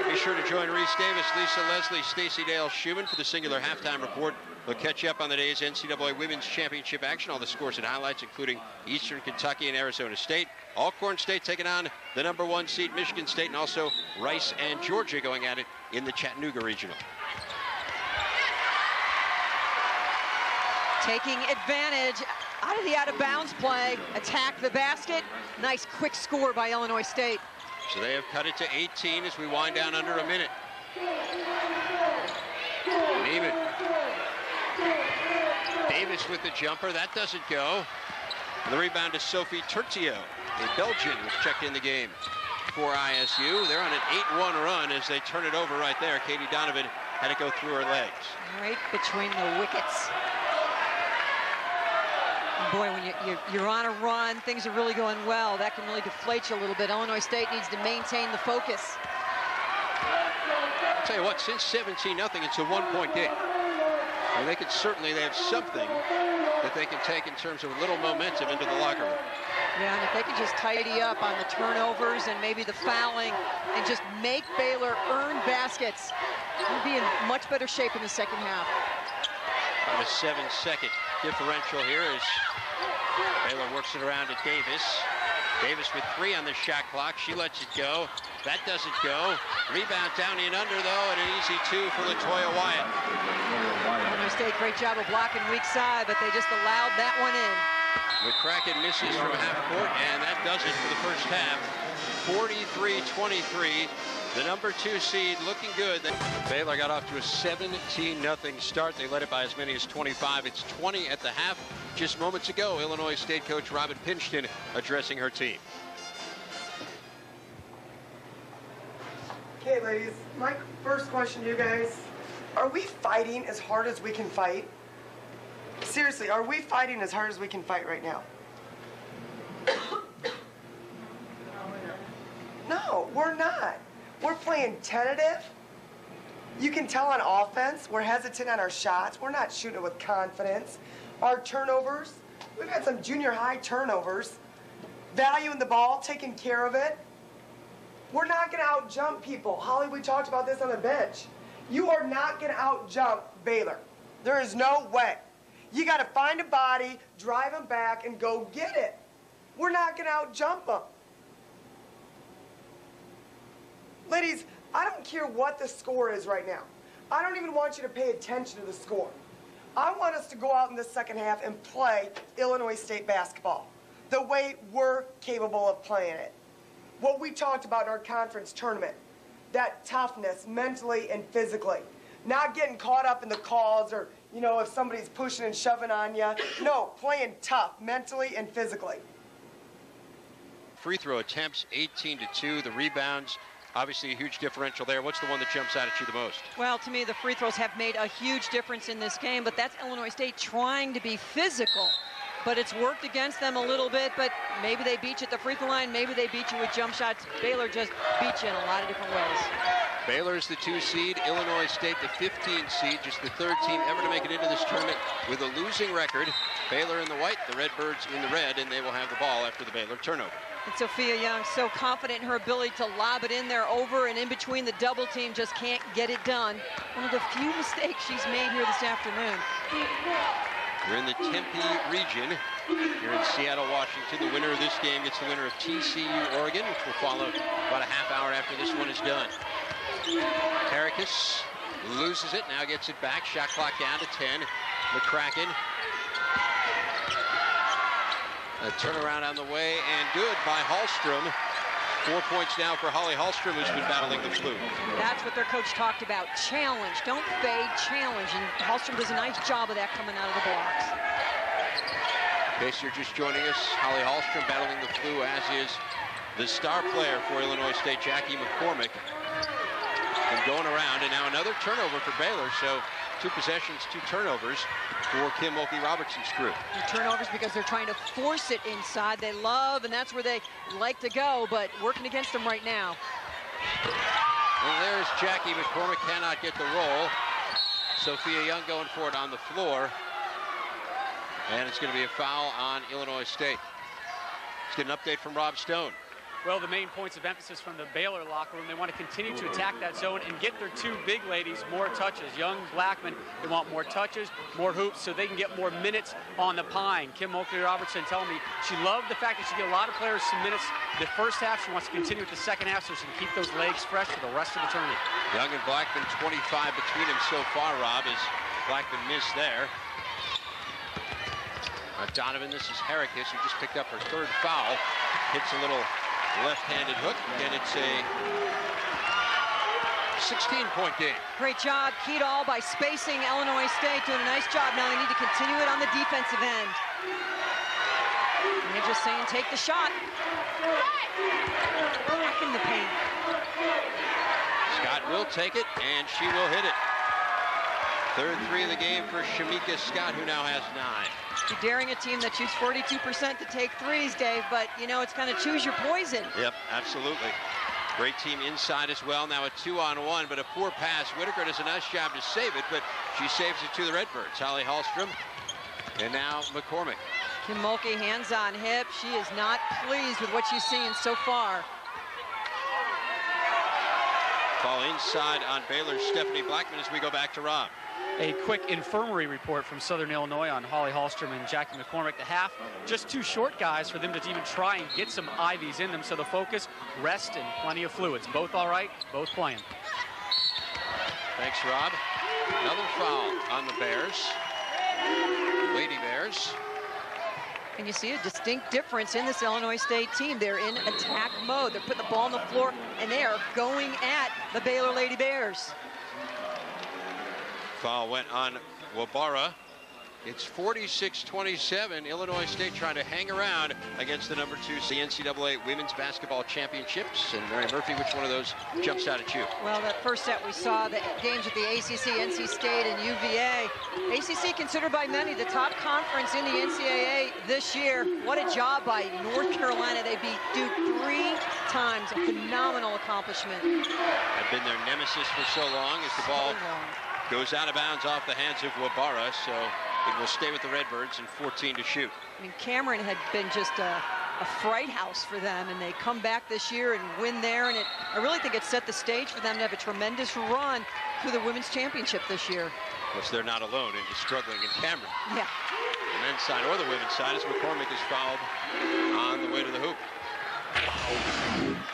Be sure to join Reese Davis, Lisa Leslie, Stacey Dale Schumann for the Singular Halftime Report. They'll catch you up on the day's NCAA Women's Championship action. All the scores and highlights, including Eastern Kentucky and Arizona State. Alcorn State taking on the #1 seed Michigan State, and also Rice and Georgia going at it in the Chattanooga Regional. Taking advantage out of the out-of-bounds play, attack the basket. Nice quick score by Illinois State. So they have cut it to 18 as we wind down under a minute. Neiman. Davis with the jumper. That doesn't go. And the rebound is Sophie Turtio, a Belgian, was checked in the game for ISU. They're on an 8-1 run as they turn it over right there. Katie Donovan had to go through her legs. Right between the wickets. Boy, when you're on a run, things are really going well. That can really deflate you a little bit. Illinois State needs to maintain the focus. I'll tell you what, since 17-0, it's a one-point game. And they have something that they can take in terms of a little momentum into the locker room. Yeah, and if they can just tidy up on the turnovers and maybe the fouling and just make Baylor earn baskets, they'll be in much better shape in the second half. On a 7-second differential here as Baylor works it around to Davis. Davis with 3 on the shot clock. She lets it go. That doesn't go. Rebound down and under, though, and an easy 2 for LaToya Wyatt. Illinois State, great job of blocking weak side, but they just allowed that one in. McCracken misses from half court, and that does it for the first half. 43-23. The #2 seed looking good. Baylor got off to a 17-0 start. They led it by as many as 25. It's 20 at the half. Just moments ago, Illinois State coach Robin Pinchton addressing her team. Okay, ladies, my first question to you guys. Are we fighting as hard as we can fight? seriously, are we fighting as hard as we can fight right now? No, we're not. We're playing tentative. You can tell on offense, we're hesitant on our shots. We're not shooting it with confidence. Our turnovers, we've had some junior high turnovers. Valuing the ball, taking care of it. We're not going to out-jump people. Holly, we talked about this on the bench. You are not going to out-jump Baylor. There is no way. You got to find a body, drive them back, and go get it. We're not going to out-jump them. Ladies, I don't care what the score is right now. I don't even want you to pay attention to the score. I want us to go out in the second half and play Illinois State basketball the way we're capable of playing it. What we talked about in our conference tournament, that toughness mentally and physically. Not getting caught up in the calls or, you know, if somebody's pushing and shoving on you. No, playing tough mentally and physically. Free throw attempts, 18-2. The rebounds, obviously a huge differential there. What's the one that jumps out at you the most? Well, to me, the free throws have made a huge difference in this game, but that's Illinois State trying to be physical. But it's worked against them a little bit, but maybe they beat you at the free throw line, maybe they beat you with jump shots. Baylor just beat you in a lot of different ways. Baylor's the 2 seed, Illinois State the 15 seed, just the 3rd team ever to make it into this tournament with a losing record. Baylor in the white, the Redbirds in the red, and they will have the ball after the Baylor turnover. And Sophia Young, so confident in her ability to lob it in there over and in between the double team, just can't get it done. One of the few mistakes she's made here this afternoon. We're in the Tempe region here in Seattle, Washington. The winner of this game gets the winner of TCU, Oregon, which will follow about a half hour after this one is done. Karakis loses it, now gets it back. Shot clock down to 10. McCracken. A turnaround on the way, and good by Hallstrom. 4 points now for Holly Hallstrom, who's been battling the flu. That's what their coach talked about. Challenge, don't fade, challenge. And Hallstrom does a nice job of that coming out of the blocks. In case you're just joining us, Holly Hallstrom battling the flu, as is the star player for Illinois State, Jackie McCormick. And going around, and now another turnover for Baylor. So 2 possessions, 2 turnovers for Kim Mulkey-Robertson's crew. The turnovers because they're trying to force it inside. They love, and that's where they like to go, but working against them right now. And there's Jackie McCormick, cannot get the roll. Sophia Young going for it on the floor. And it's going to be a foul on Illinois State. Let's get an update from Rob Stone. Well, the main points of emphasis from the Baylor locker room, they want to continue to attack that zone and get their 2 big ladies more touches. Young, Blackman, they want more touches, more hoops, so they can get more minutes on the pine. Kim Mulkey-Robertson telling me she loved the fact that she get a lot of players some minutes the first half. She wants to continue with the second half so she can keep those legs fresh for the rest of the tournament. Young and Blackman, 25 between them so far, Rob, as Blackman missed there. Donovan, this is Heracus, who just picked up her 3rd foul. Hits a little left-handed hook, and it's a 16-point game. Great job, Keedall, by spacing Illinois State, doing a nice job. Now they need to continue it on the defensive end. And they're just saying, take the shot. Back in the paint. Scott will take it, and she will hit it. 3rd 3 of the game for Shamika Scott, who now has 9. You're daring a team that shoots 42% to take threes, Dave, but, you know, it's kind of choose your poison. Yep, absolutely. Great team inside as well. Now a 2-on-1, but a poor pass. Whitaker does a nice job to save it, but she saves it to the Redbirds. Holly Hallstrom, and now McCormick. Kim Mulkey, hands on hip. She is not pleased with what she's seeing so far. Ball inside on Baylor's Stephanie Blackman as we go back to Rob. A quick infirmary report from Southern Illinois on Holly Hallstrom and Jackie McCormick. The half, just 2 short guys for them to even try and get some IVs in them. So the focus, rest and plenty of fluids. Both all right, both playing. Thanks, Rob. Another foul on the Bears. Lady Bears. And you see a distinct difference in this Illinois State team. They're in attack mode. They're putting the ball on the floor, and they are going at the Baylor Lady Bears. Foul went on Wabara. It's 46-27. Illinois State trying to hang around against the number 2 NCAA Women's Basketball Championships. And Mary Murphy, which one of those jumps out at you? Well, that first set we saw, the games with the ACC, NC State, and UVA. ACC considered by many the top conference in the NCAA this year. What a job by North Carolina. They beat Duke 3 times. A phenomenal accomplishment. Had been their nemesis for so long as the ball goes out of bounds off the hands of Wabara. So it will stay with the Redbirds and 14 to shoot. I mean, Cameron had been just a fright house for them, and they come back this year and win there. And I really think it set the stage for them to have a tremendous run through the women's championship this year. Of course, they're not alone in struggling in Cameron. Yeah. The men's side or the women's side, as McCormick is fouled on the way to the hoop.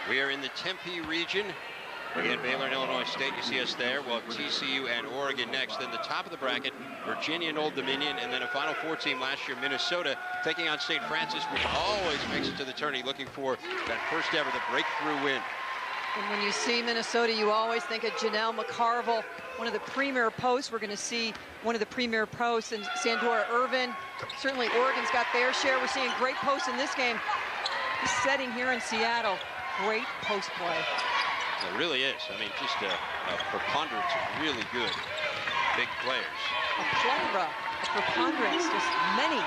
We are in the Tempe region. Again, Baylor and Illinois State, you see us there. We'll have TCU and Oregon next. Then the top of the bracket, Virginia and Old Dominion, and then a Final Four team last year, Minnesota, taking on St. Francis, which always makes it to the tourney, looking for that first ever, the breakthrough win. And when you see Minnesota, you always think of Janelle McCarville, one of the premier posts. We're going to see one of the premier posts in Sandora Irvin. Certainly Oregon's got their share. We're seeing great posts in this game. This setting here in Seattle, great post play. It really is. I mean, just a preponderance of really good big players. A plethora, a preponderance, just many.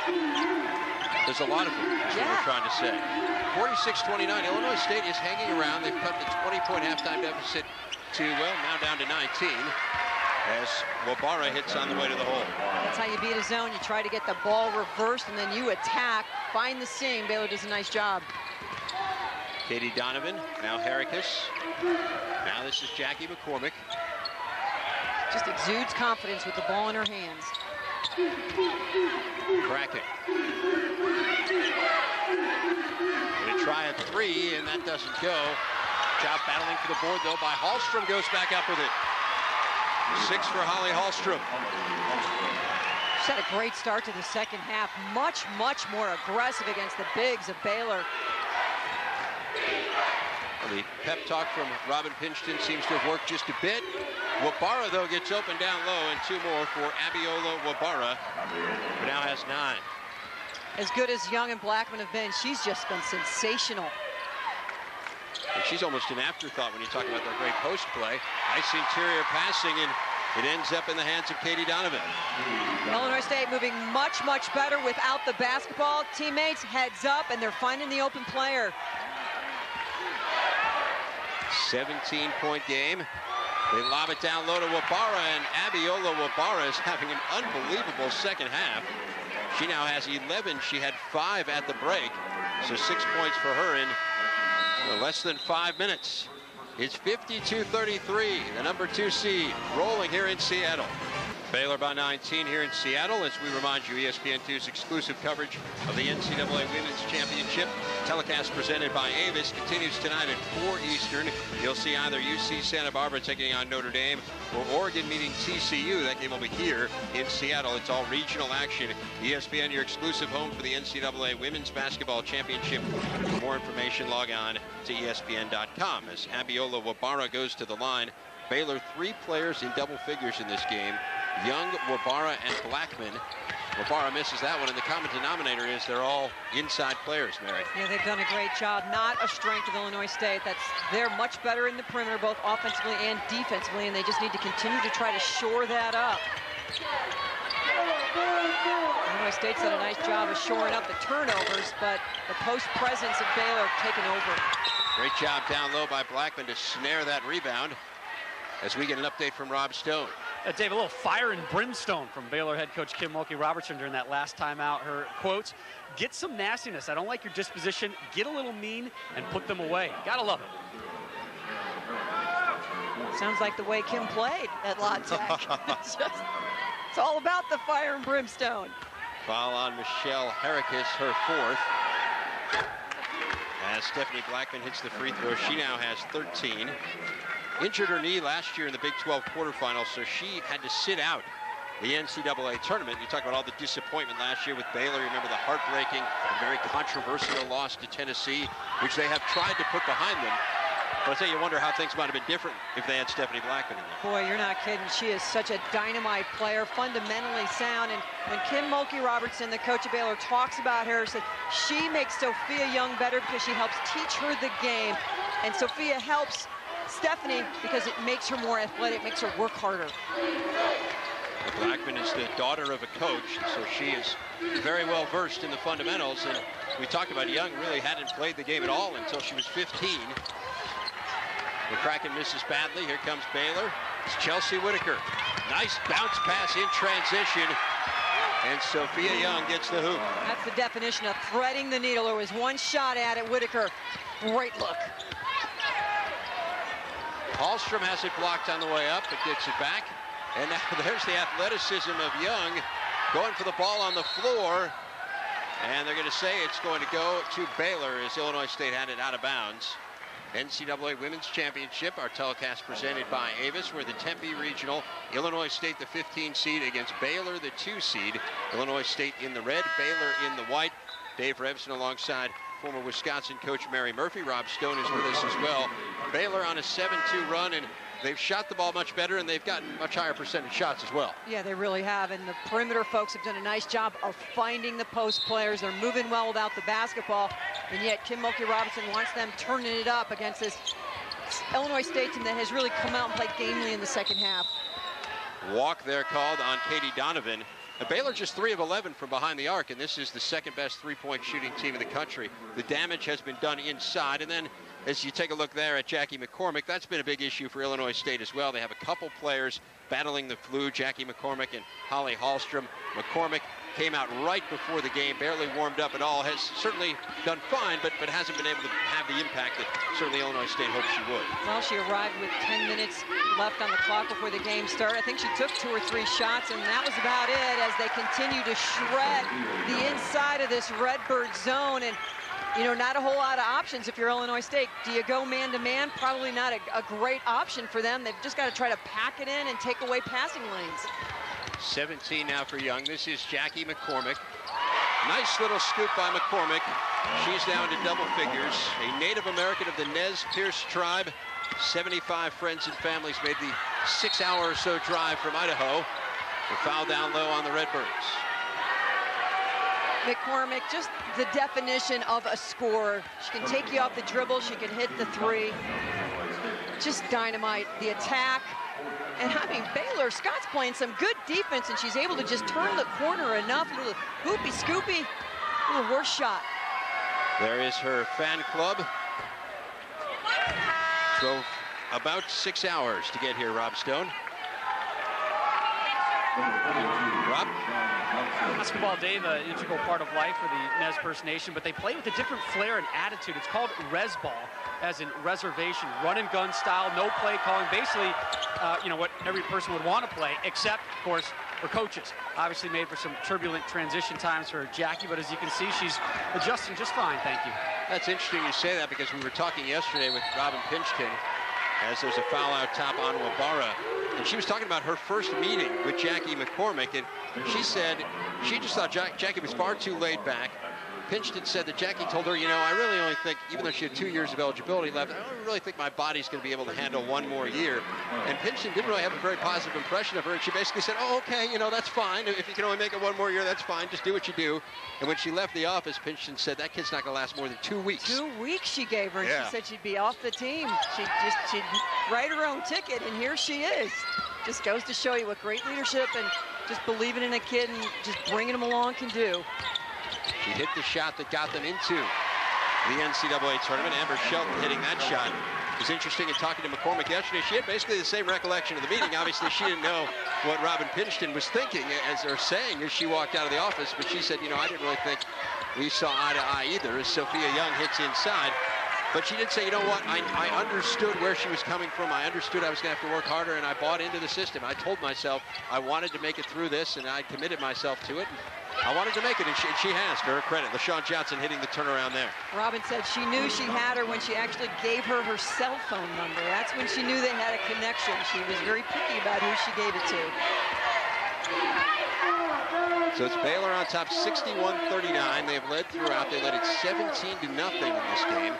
There's a lot of them, is what we're trying to say. 46-29, Illinois State is hanging around. They've cut the 20-point halftime deficit to, well, now down to 19 as Wabara hits on the way to the hole. That's how you beat a zone. You try to get the ball reversed, and then you attack, find the seam. Baylor does a nice job. Katie Donovan, now Heracus. Now this is Jackie McCormick. Just exudes confidence with the ball in her hands. Kraken. Gonna try a 3, and that doesn't go. Job battling for the board, though, by Hallstrom. Goes back up with it. 6 for Holly Hallstrom. She's had a great start to the second half. Much, much more aggressive against the bigs of Baylor. Well, the pep talk from Robin Pinchton seems to have worked just a bit. Wabara, though, gets open down low, and 2 more for Abiola Wabara, who now has 9. As good as Young and Blackman have been, she's just been sensational. And she's almost an afterthought when you talk about their great post play. Nice interior passing, and it ends up in the hands of Katie Donovan. Illinois State moving much, much better without the basketball. Teammates heads up, and they're finding the open player. 17-point game. They lob it down low to Wabara, and Abiola Wabara is having an unbelievable second half. She now has 11. She had 5 at the break, so 6 points for her in less than 5 minutes. It's 52-33, the number 2 seed, rolling here in Seattle. Baylor by 19 here in Seattle, as we remind you, ESPN2's exclusive coverage of the NCAA Women's Championship. Telecast presented by Avis continues tonight at 4 Eastern. You'll see either UC Santa Barbara taking on Notre Dame or Oregon meeting TCU. That game will be here in Seattle. It's all regional action. ESPN, your exclusive home for the NCAA Women's Basketball Championship. For more information, log on to ESPN.com. As Abiola Wabara goes to the line, Baylor 3 players in double figures in this game. Young, Wabara, and Blackman. Wabara misses that one, and the common denominator is they're all inside players, Mary. Yeah, they've done a great job. Not a strength of Illinois State. They're much better in the perimeter, both offensively and defensively, and they just need to continue to try to shore that up. Illinois State's done a nice job of shoring up the turnovers, but the post presence of Baylor taken over. Great job down low by Blackman to snare that rebound, as we get an update from Rob Stone. Dave, a little fire and brimstone from Baylor head coach Kim Mulkey-Robertson during that last timeout. Her quotes, get some nastiness. I don't like your disposition. Get a little mean and put them away. Gotta love it. Sounds like the way Kim played at La Tech. It's all about the fire and brimstone. Foul on Michelle Heracus, her 4th. As Stephanie Blackman hits the free throw, she now has 13. Injured her knee last year in the Big 12 quarterfinals, so she had to sit out the NCAA tournament. You talk about all the disappointment last year with Baylor. You remember the heartbreaking and very controversial loss to Tennessee, which they have tried to put behind them. But I say you wonder how things might have been different if they had Stephanie Blackman in there. Boy, you're not kidding. She is such a dynamite player, fundamentally sound. And when Kim Mulkey-Robertson, the coach of Baylor, talks about her, said she makes Sophia Young better because she helps teach her the game. And Sophia helps Stephanie because it makes her more athletic, makes her work harder. Blackman is the daughter of a coach, so she is very well versed in the fundamentals. And we talked about Young really hadn't played the game at all until she was 15. McCracken misses badly. Here comes Baylor. It's Chelsea Whitaker. Nice bounce pass in transition. And Sophia Young gets the hoop. That's the definition of threading the needle. There was one shot at it. Whitaker, great look. Hallstrom has it blocked on the way up, but gets it back. And now there's the athleticism of Young going for the ball on the floor. And they're going to say it's going to go to Baylor as Illinois State had it out of bounds. NCAA Women's Championship, our telecast presented by Avis. We're the Tempe Regional. Illinois State, the 15 seed, against Baylor, the 2 seed. Illinois State in the red, Baylor in the white. Dave Revson alongside former Wisconsin coach Mary Murphy. Rob Stone is with us as well. Baylor on a 7-2 run, and they've shot the ball much better, and they've gotten much higher percentage shots as well. Yeah, they really have, and the perimeter folks have done a nice job of finding the post players. They're moving well without the basketball, and yet Kim Mulkey-Robertson wants them turning it up against this Illinois State team that has really come out and played gamely in the second half. Walk there called on Katie Donovan. Baylor just 3 of 11 from behind the arc, and this is the second best three-point shooting team in the country. The damage has been done inside, and then as you take a look there at Jackie McCormick, that's been a big issue for Illinois State as well. They have a couple players battling the flu, Jackie McCormick and Holly Hallstrom. McCormick came out right before the game, barely warmed up at all, has certainly done fine, but hasn't been able to have the impact that certainly Illinois State hoped she would. Well, she arrived with 10 minutes left on the clock before the game started. I think she took 2 or 3 shots, and that was about it as they continue to shred the inside of this Redbird zone. And you know, not a whole lot of options if you're Illinois State. Do you go man-to-man? Probably not a great option for them. They've just got to try to pack it in and take away passing lanes. 17 now for Young. This is Jackie McCormick. Nice little scoop by McCormick. She's down to double figures. A Native American of the Nez Perce tribe. 75 friends and families made the 6-hour or so drive from Idaho. The foul down low on the Redbirds. McCormick, just the definition of a scorer. She can take you off the dribble. She can hit the 3. Just dynamite. The attack. And I mean, Baylor, Scott's playing some good defense, and she's able to just turn the corner enough. A little hoopy scoopy, a little worse shot. There is her fan club. Drove about 6 hours to get here, Rob Stone. Rob? Basketball, Dave, an integral part of life for the Nez Perce Nation, but they play with a different flair and attitude. It's called res ball, as in reservation, run and gun style, no play calling. Basically, you know, what every person would want to play, except, of course, for coaches. Obviously made for some turbulent transition times for Jackie, but as you can see, she's adjusting just fine, thank you. That's interesting you say that, because we were talking yesterday with Robin Pinchton as there's a foul out top on Wabara. And she was talking about her first meeting with Jackie McCormick, and she said she just thought Jackie was far too laid back. Pinchton said that Jackie told her, you know, I really only think, even though she had 2 years of eligibility left, I don't really think my body's going to be able to handle 1 more year. And Pinchton didn't really have a very positive impression of her, and she basically said, oh, okay, you know, that's fine. If you can only make it 1 more year, that's fine. Just do what you do. And when she left the office, Pinchton said that kid's not going to last more than 2 weeks. 2 weeks she gave her, and yeah. She said she'd be off the team. She'd write her own ticket, and here she is. Just goes to show you what great leadership and just believing in a kid and just bringing him along can do. She hit the shot that got them into the NCAA tournament. Amber Shelton hitting that shot. It was interesting in talking to McCormick yesterday. She had basically the same recollection of the meeting. Obviously, she didn't know what Robin Pinchton was thinking or saying as she walked out of the office. But she said, you know, I didn't really think we saw eye to eye either as Sophia Young hits inside. But she did say, you know what, I understood where she was coming from. I understood I was going to have to work harder, and I bought into the system. I told myself I wanted to make it through this, and I committed myself to it. I wanted to make it, and she has, to her credit. LaShawn Johnson hitting the turnaround there. Robin said she knew she had her when she actually gave her cell phone number. That's when she knew they had a connection. She was very picky about who she gave it to. So So it's Baylor on top 61-39. They have led throughout. They led it 17-0 in this game.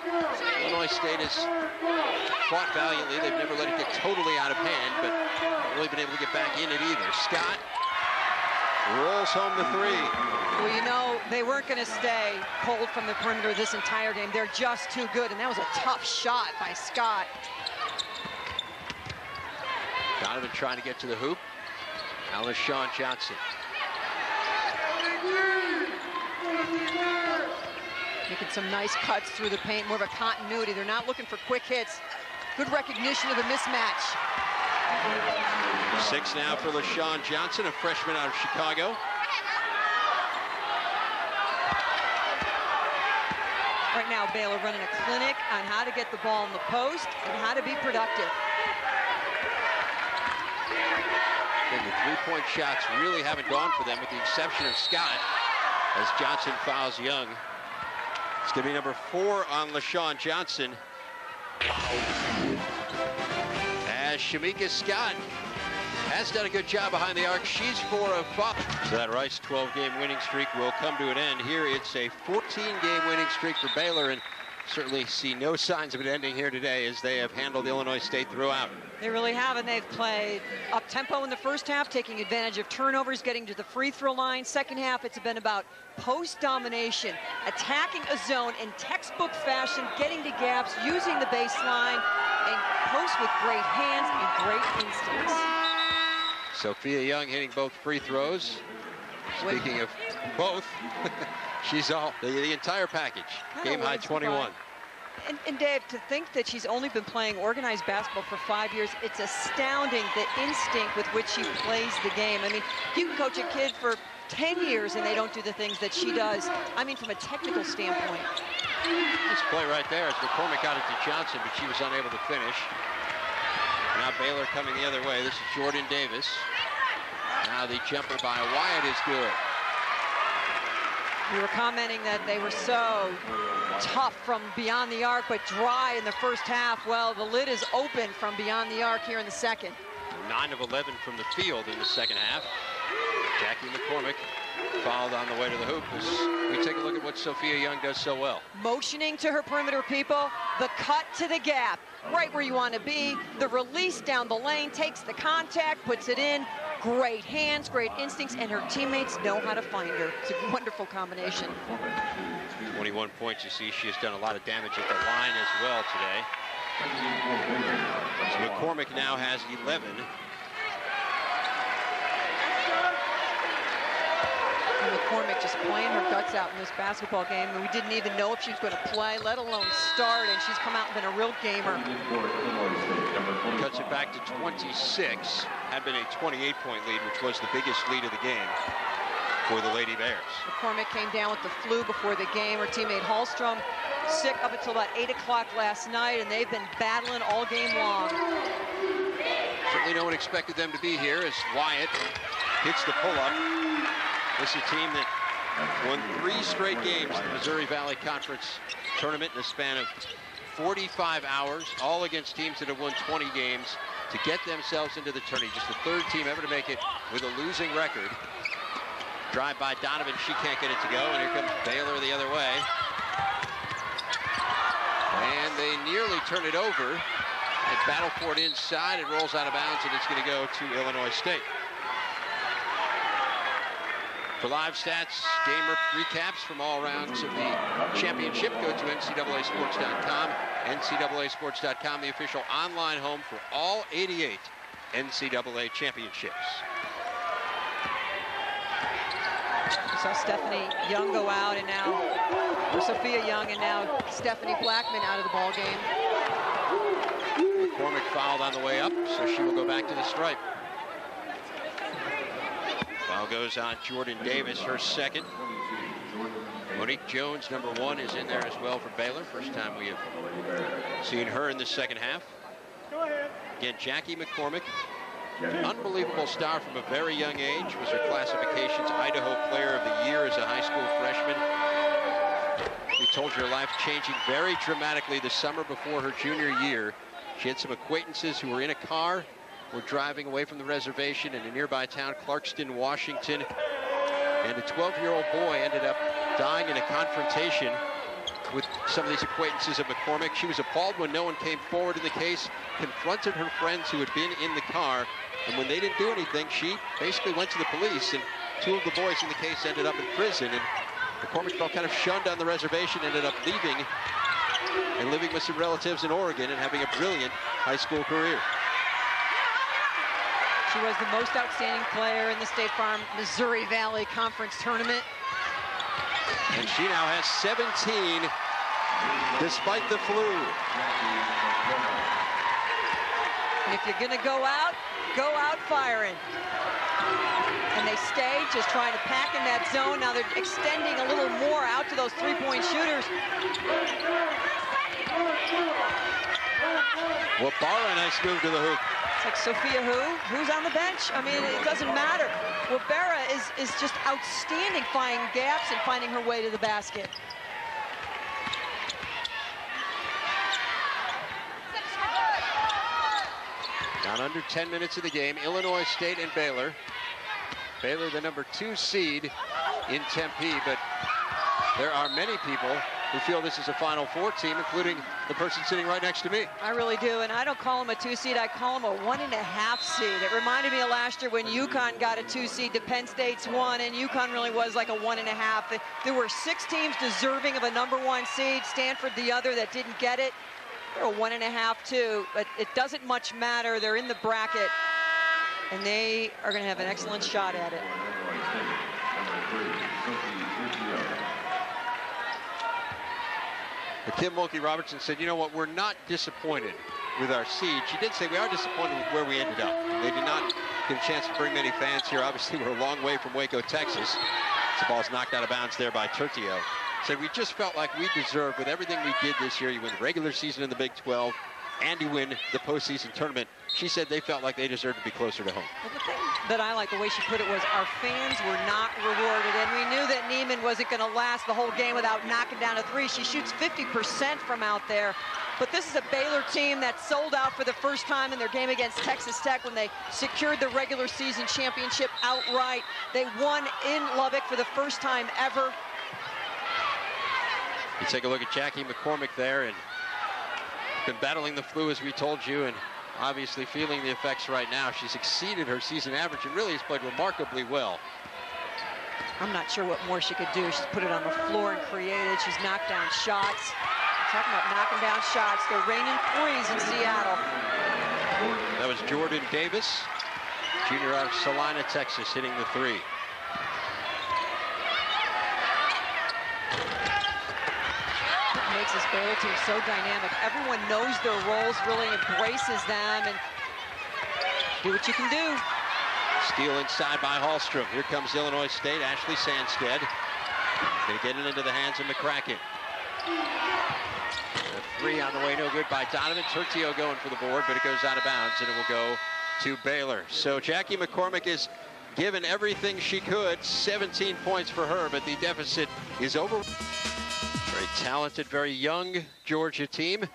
Illinois State has fought valiantly. They've never let it get totally out of hand, but not really been able to get back in it either. Scott rolls home the three. Well, you know, they weren't going to stay cold from the perimeter this entire game. They're just too good, and that was a tough shot by Scott. Donovan trying to get to the hoop. Now LaShawn Johnson. Making some nice cuts through the paint, more of a continuity. They're not looking for quick hits. Good recognition of the mismatch. 6 now for LaShawn Johnson, a freshman out of Chicago. Right now, Baylor running a clinic on how to get the ball in the post and how to be productive. And the three-point shots really haven't gone for them, with the exception of Scott, as Johnson fouls Young. It's going to be number 4 on LaShawn Johnson, as Shamika Scott has done a good job behind the arc. She's 4 of 5. So that Rice 12-game winning streak will come to an end here. It's a 14-game winning streak for Baylor, and certainly see no signs of it ending here today, as they have handled Illinois State throughout. They really have, and they've played up-tempo in the first half, taking advantage of turnovers, getting to the free throw line. Second half, it's been about post domination, attacking a zone in textbook fashion, getting to gaps, using the baseline, and post with great hands and great instincts. Sophia Young hitting both free throws. Speaking of both, she's all the entire package. Game high 21. And Dave, to think that she's only been playing organized basketball for 5 years, it's astounding the instinct with which she plays the game. I mean, you can coach a kid for 10 years and they don't do the things that she does. I mean, from a technical standpoint. This play right there as McCormick got it to Johnson, but she was unable to finish. Now Baylor coming the other way. This is Jordan Davis. Now the jumper by Wyatt is good. We were commenting that they were so tough from beyond the arc, but dry in the first half. Well, the lid is open from beyond the arc here in the second. 9 of 11 from the field in the second half. Jackie McCormick fouled on the way to the hoop as we take a look at what Sophia Young does so well. Motioning to her perimeter people, the cut to the gap, right where you want to be. The release down the lane, takes the contact, puts it in. Great hands, great instincts, and her teammates know how to find her. It's a wonderful combination. 21 points. You see she has done a lot of damage at the line as well today. So McCormick now has 11. And McCormick just playing her guts out in this basketball game. We didn't even know if she was going to play, let alone start, and she's come out and been a real gamer. Cuts it back to 26. Had been a 28-point lead, which was the biggest lead of the game for the Lady Bears. McCormick came down with the flu before the game. Her teammate Hallstrom sick up until about 8 o'clock last night, and they've been battling all game long. Certainly no one expected them to be here as Wyatt hits the pull-up. This is a team that won 3 straight games in the Missouri Valley Conference tournament in a span of 45 hours, all against teams that have won 20 games to get themselves into the tournament. Just the 3rd team ever to make it with a losing record. Drive by Donovan, she can't get it to go, and here comes Baylor the other way. And they nearly turn it over. And battle for it inside, it rolls out of bounds, and it's going to go to Illinois State. For live stats, game recaps from all rounds of the championship, go to NCAAsports.com. NCAAsports.com, the official online home for all 88 NCAA championships. We saw Stephanie Young go out, and now, or Sophia Young, and now Stephanie Blackman out of the ball game. McCormick fouled on the way up, so she will go back to the stripe. Foul goes on Jordan Davis, her second. Monique Jones, number 1, is in there as well for Baylor. First time we have seen her in the second half. Again, Jackie McCormick, an unbelievable star from a very young age, was her classification's Idaho Player of the Year as a high school freshman. We told you her life changing very dramatically the summer before her junior year. She had some acquaintances who were in a car, were driving away from the reservation in a nearby town, Clarkston, Washington. And a 12-year-old boy ended up dying in a confrontation with some of these acquaintances of McCormick. She was appalled when no one came forward in the case, confronted her friends who had been in the car, and when they didn't do anything, she basically went to the police, and 2 of the boys in the case ended up in prison. And McCormick felt kind of shunned on the reservation, ended up leaving and living with some relatives in Oregon and having a brilliant high school career. She was the most outstanding player in the State Farm Missouri Valley Conference Tournament. And she now has 17 despite the flu. And if you're going to go out firing. And they stay just trying to pack in that zone. Now they're extending a little more out to those three-point shooters. Wabara, nice move to the hoop. It's like Sophia who's on the bench? I mean, it doesn't matter. Wabara is just outstanding finding gaps and finding her way to the basket. Down under 10 minutes of the game, Illinois State and Baylor. Baylor, the number 2 seed in Tempe, but there are many people who feel this is a Final Four team, including the person sitting right next to me. I really do, and I don't call them a 2 seed, I call them a 1.5 seed. It reminded me of last year when UConn got a 2 seed to Penn State's 1, and UConn really was like a 1.5. There were 6 teams deserving of a number 1 seed, Stanford the other that didn't get it. They're a 1.5 too, but it doesn't much matter. They're in the bracket, and they are going to have an excellent shot at it. Kim Mulkey-Robertson said, you know what, we're not disappointed with our seed. She did say we are disappointed with where we ended up. They did not get a chance to bring many fans here. Obviously, we're a long way from Waco, Texas. The ball's knocked out of bounds there by Turtio. Said we just felt like we deserved, with everything we did this year, you win the regular season in the Big 12, and you win the postseason tournament. She said they felt like they deserved to be closer to home. Well, the thing that I like, the way she put it, was our fans were not rewarded, and we knew that Neiman wasn't going to last the whole game without knocking down a 3. She shoots 50% from out there, but this is a Baylor team that sold out for the first time in their game against Texas Tech when they secured the regular season championship outright. They won in Lubbock for the first time ever. You take a look at Jackie McCormick there, and been battling the flu, as we told you, and obviously feeling the effects right now. She's exceeded her season average and really has played remarkably well. I'm not sure what more she could do. She's put it on the floor and created. She's knocked down shots. Talking about knocking down shots. They're raining 3s in Seattle. That was Jordan Davis, junior out of Salina, Texas, hitting the 3. Makes this Baylor team so dynamic. Everyone knows their roles, really embraces them, and do what you can do. Steal inside by Hallstrom. Here comes Illinois State. Ashley Sandstead. Going to get it into the hands of McCracken. A 3 on the way, no good by Donovan. Turtio going for the board, but it goes out of bounds, and it will go to Baylor. So Jackie McCormick is given everything she could. 17 points for her, but the deficit is over. Very talented, very young Georgia team. A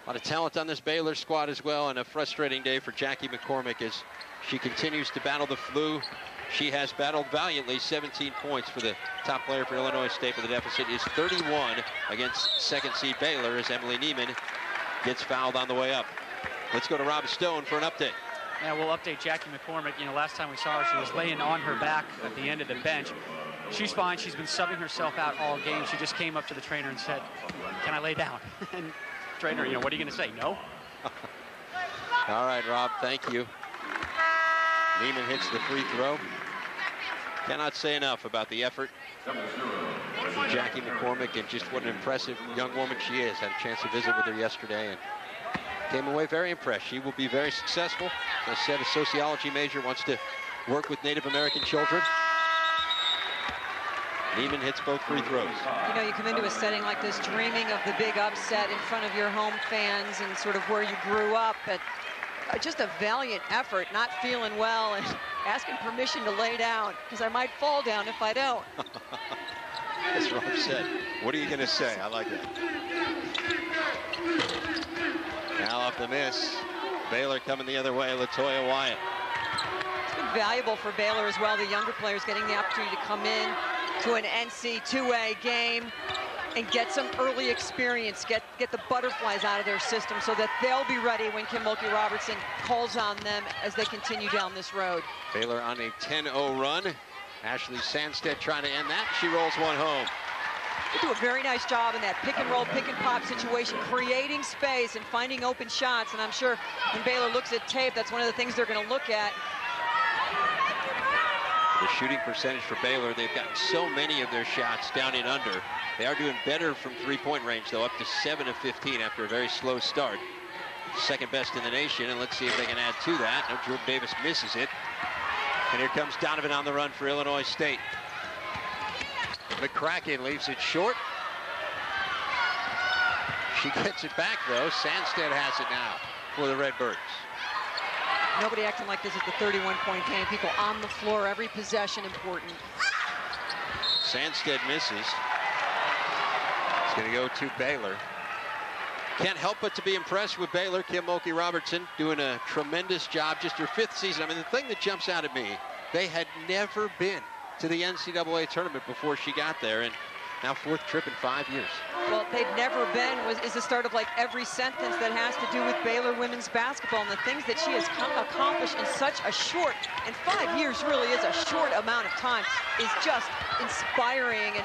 lot of talent on this Baylor squad as well, and a frustrating day for Jackie McCormick as she continues to battle the flu. She has battled valiantly. 17 points for the top player for Illinois State, but the deficit is 31 against second seed Baylor as Emily Neiman gets fouled on the way up. Let's go to Rob Stone for an update. Yeah, we'll update Jackie McCormick. You know, last time we saw her, she was laying on her back at the end of the bench. She's fine. She's been subbing herself out all game. She just came up to the trainer and said, "Can I lay down?" And trainer, you know, what are you going to say? No? All right, Rob, thank you. Neiman hits the free throw. Cannot say enough about the effort from Jackie McCormick, and just what an impressive young woman she is. Had a chance to visit with her yesterday and came away very impressed. She will be very successful. As I said, a sociology major, wants to work with Native American children. Neiman hits both free throws. You know, you come into a setting like this dreaming of the big upset in front of your home fans and sort of where you grew up, but just a valiant effort, not feeling well and asking permission to lay down, because I might fall down if I don't. As Rob said, what are you going to say? I like that. Now off the miss. Baylor coming the other way, Latoya Wyatt. It's been valuable for Baylor as well. The younger players getting the opportunity to come in to an NCAA game and get some early experience, get the butterflies out of their system so that they'll be ready when Kim Mulkey-Robertson calls on them as they continue down this road. Baylor on a 10-0 run. Ashley Sandstedt trying to end that. She rolls one home. They do a very nice job in that pick and roll, pick and pop situation, creating space and finding open shots. And I'm sure when Baylor looks at tape, that's one of the things they're going to look at. The shooting percentage for Baylor, they've gotten so many of their shots down and under. They are doing better from three-point range, though, up to 7 of 15 after a very slow start. Second best in the nation, and let's see if they can add to that. No, Jordan Davis misses it. And here comes Donovan on the run for Illinois State. McCracken leaves it short. She gets it back, though. Sandstedt has it now for the Redbirds. Nobody acting like this is the 31-point game. People on the floor, every possession important. Sandstedt misses. It's going to go to Baylor. Can't help but to be impressed with Baylor. Kim Mulkey-Robertson doing a tremendous job. Just her 5th season. I mean, the thing that jumps out at me, they had never been to the NCAA tournament before she got there, and now 4th trip in 5 years. Well, they've never been is the start of like every sentence that has to do with Baylor women's basketball and the things that she has accomplished in such a short, and 5 years really is a short amount of time, is just inspiring. And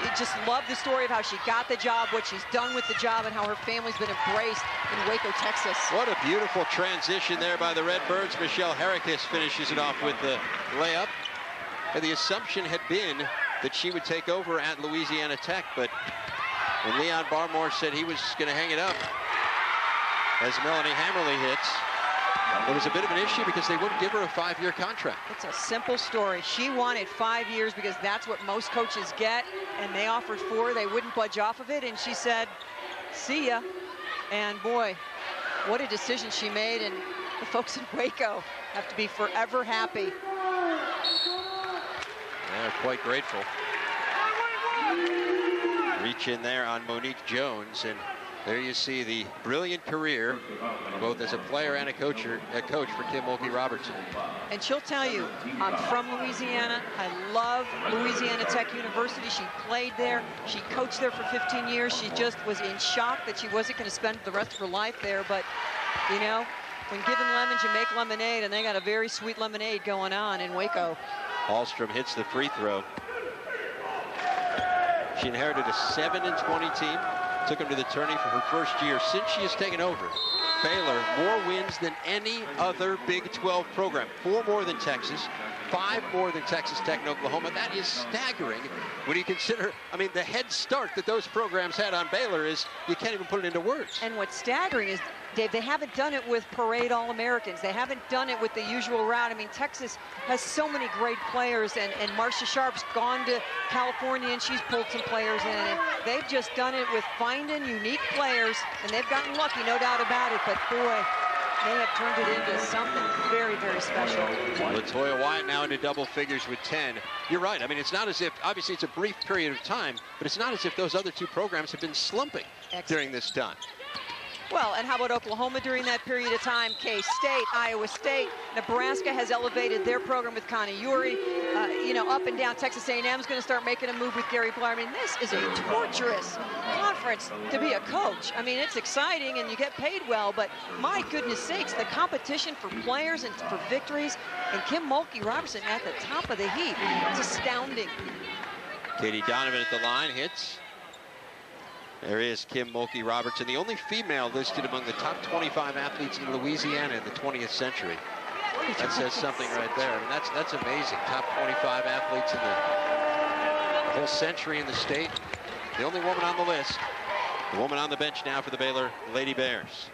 you just love the story of how she got the job, what she's done with the job, and how her family's been embraced in Waco, Texas. What a beautiful transition there by the Redbirds. Michelle Herricus finishes it off with the layup. And the assumption had been that she would take over at Louisiana Tech, but when Leon Barmore said he was going to hang it up as Melanie Hammerly hits, it was a bit of an issue because they wouldn't give her a 5-year contract. It's a simple story. She wanted 5 years because that's what most coaches get, and they offered 4. They wouldn't budge off of it, and she said, see ya. And boy, what a decision she made, and the folks in Waco have to be forever happy. They're quite grateful. Reach in there on Monique Jones, and there you see the brilliant career, both as a player and a coach for Kim Mulkey-Robertson. And she'll tell you, I'm from Louisiana. I love Louisiana Tech University. She played there. She coached there for 15 years. She just was in shock that she wasn't going to spend the rest of her life there. But, you know, when given lemons, you make lemonade, and they got a very sweet lemonade going on in Waco. Hallstrom hits the free throw. She inherited a 7-20 team. Took them to the tourney for her first year since she has taken over. Baylor, more wins than any other Big 12 program. 4 more than Texas, 5 more than Texas Tech and Oklahoma. That is staggering when you consider, I mean, the head start that those programs had on Baylor is, you can't even put it into words. And what's staggering is, Dave, they haven't done it with parade All-Americans. They haven't done it with the usual route. I mean, Texas has so many great players, and Marcia Sharp's gone to California, and she's pulled some players in. And they've just done it with finding unique players, and they've gotten lucky, no doubt about it. But, boy, they have turned it into something very, very special. LaToya Wyatt now into double figures with 10. You're right. I mean, it's not as if, obviously, it's a brief period of time, but it's not as if those other 2 programs have been slumping during this time. Well, and how about Oklahoma during that period of time? K-State, Iowa State, Nebraska has elevated their program with Connie Uri. You know, up and down, Texas A&M is going to start making a move with Gary Blair. I mean, this is a torturous conference to be a coach. I mean, it's exciting and you get paid well, but my goodness sakes, the competition for players and for victories, and Kim Mulkey-Robertson at the top of the heap. It's astounding. Katie Donovan at the line, hits. There is Kim Mulkey-Robertson, the only female listed among the top 25 athletes in Louisiana in the 20th century. That says something right there. I mean, that's amazing. Top 25 athletes in the whole century in the state. The only woman on the list. The woman on the bench now for the Baylor Lady Bears.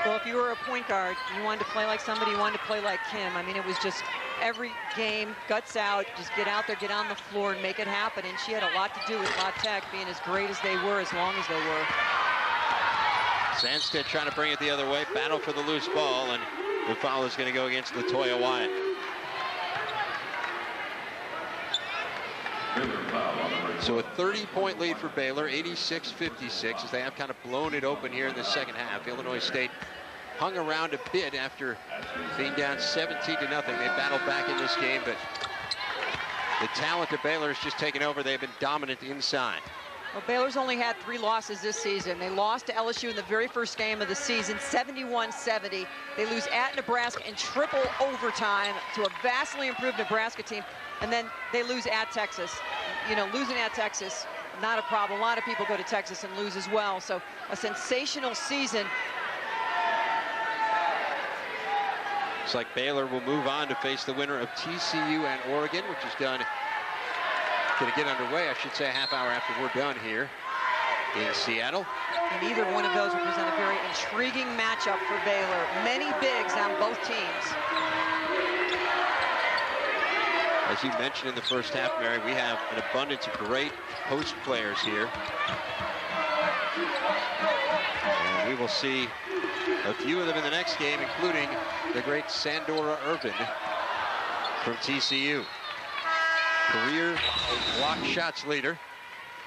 Well, if you were a point guard, you wanted to play like somebody, you wanted to play like Kim. I mean, it was just every game, guts out, just get out there, get on the floor, and make it happen. And she had a lot to do with La Tech being as great as they were, as long as they were. Sandstedt trying to bring it the other way. Battle for the loose ball, and the foul is going to go against LaToya Wyatt. So a 30-point lead for Baylor, 86-56, as they have kind of blown it open here in the second half. Illinois State hung around a bit after being down 17-0. They battled back in this game, but the talent of Baylor has just taken over. They've been dominant inside. Well, Baylor's only had 3 losses this season. They lost to LSU in the very first game of the season, 71-70. They lose at Nebraska in triple overtime to a vastly improved Nebraska team. And then they lose at Texas. You know, losing at Texas, not a problem. A lot of people go to Texas and lose as well. So a sensational season. Looks like Baylor will move on to face the winner of TCU and Oregon, which is going to get underway, I should say, a half hour after we're done here in Seattle. And either one of those will present a very intriguing matchup for Baylor. Many bigs on both teams. As you mentioned in the first half, Mary, we have an abundance of great post players here. And we will see a few of them in the next game, including the great Sandora Irvin from TCU. Career block shots leader.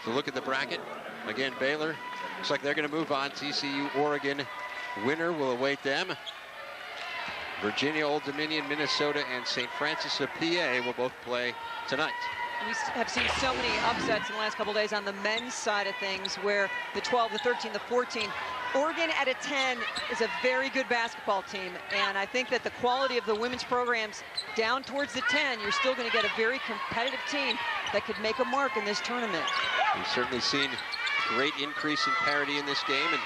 So look at the bracket. Again, Baylor looks like they're going to move on. TCU, Oregon winner will await them. Virginia, Old Dominion, Minnesota, and St. Francis of PA will both play tonight. We have seen so many upsets in the last couple of days on the men's side of things, where the 12, the 13, the 14. Oregon at a 10 is a very good basketball team, and I think that the quality of the women's programs down towards the 10, you're still going to get a very competitive team that could make a mark in this tournament. We've certainly seen great increase in parity in this game, and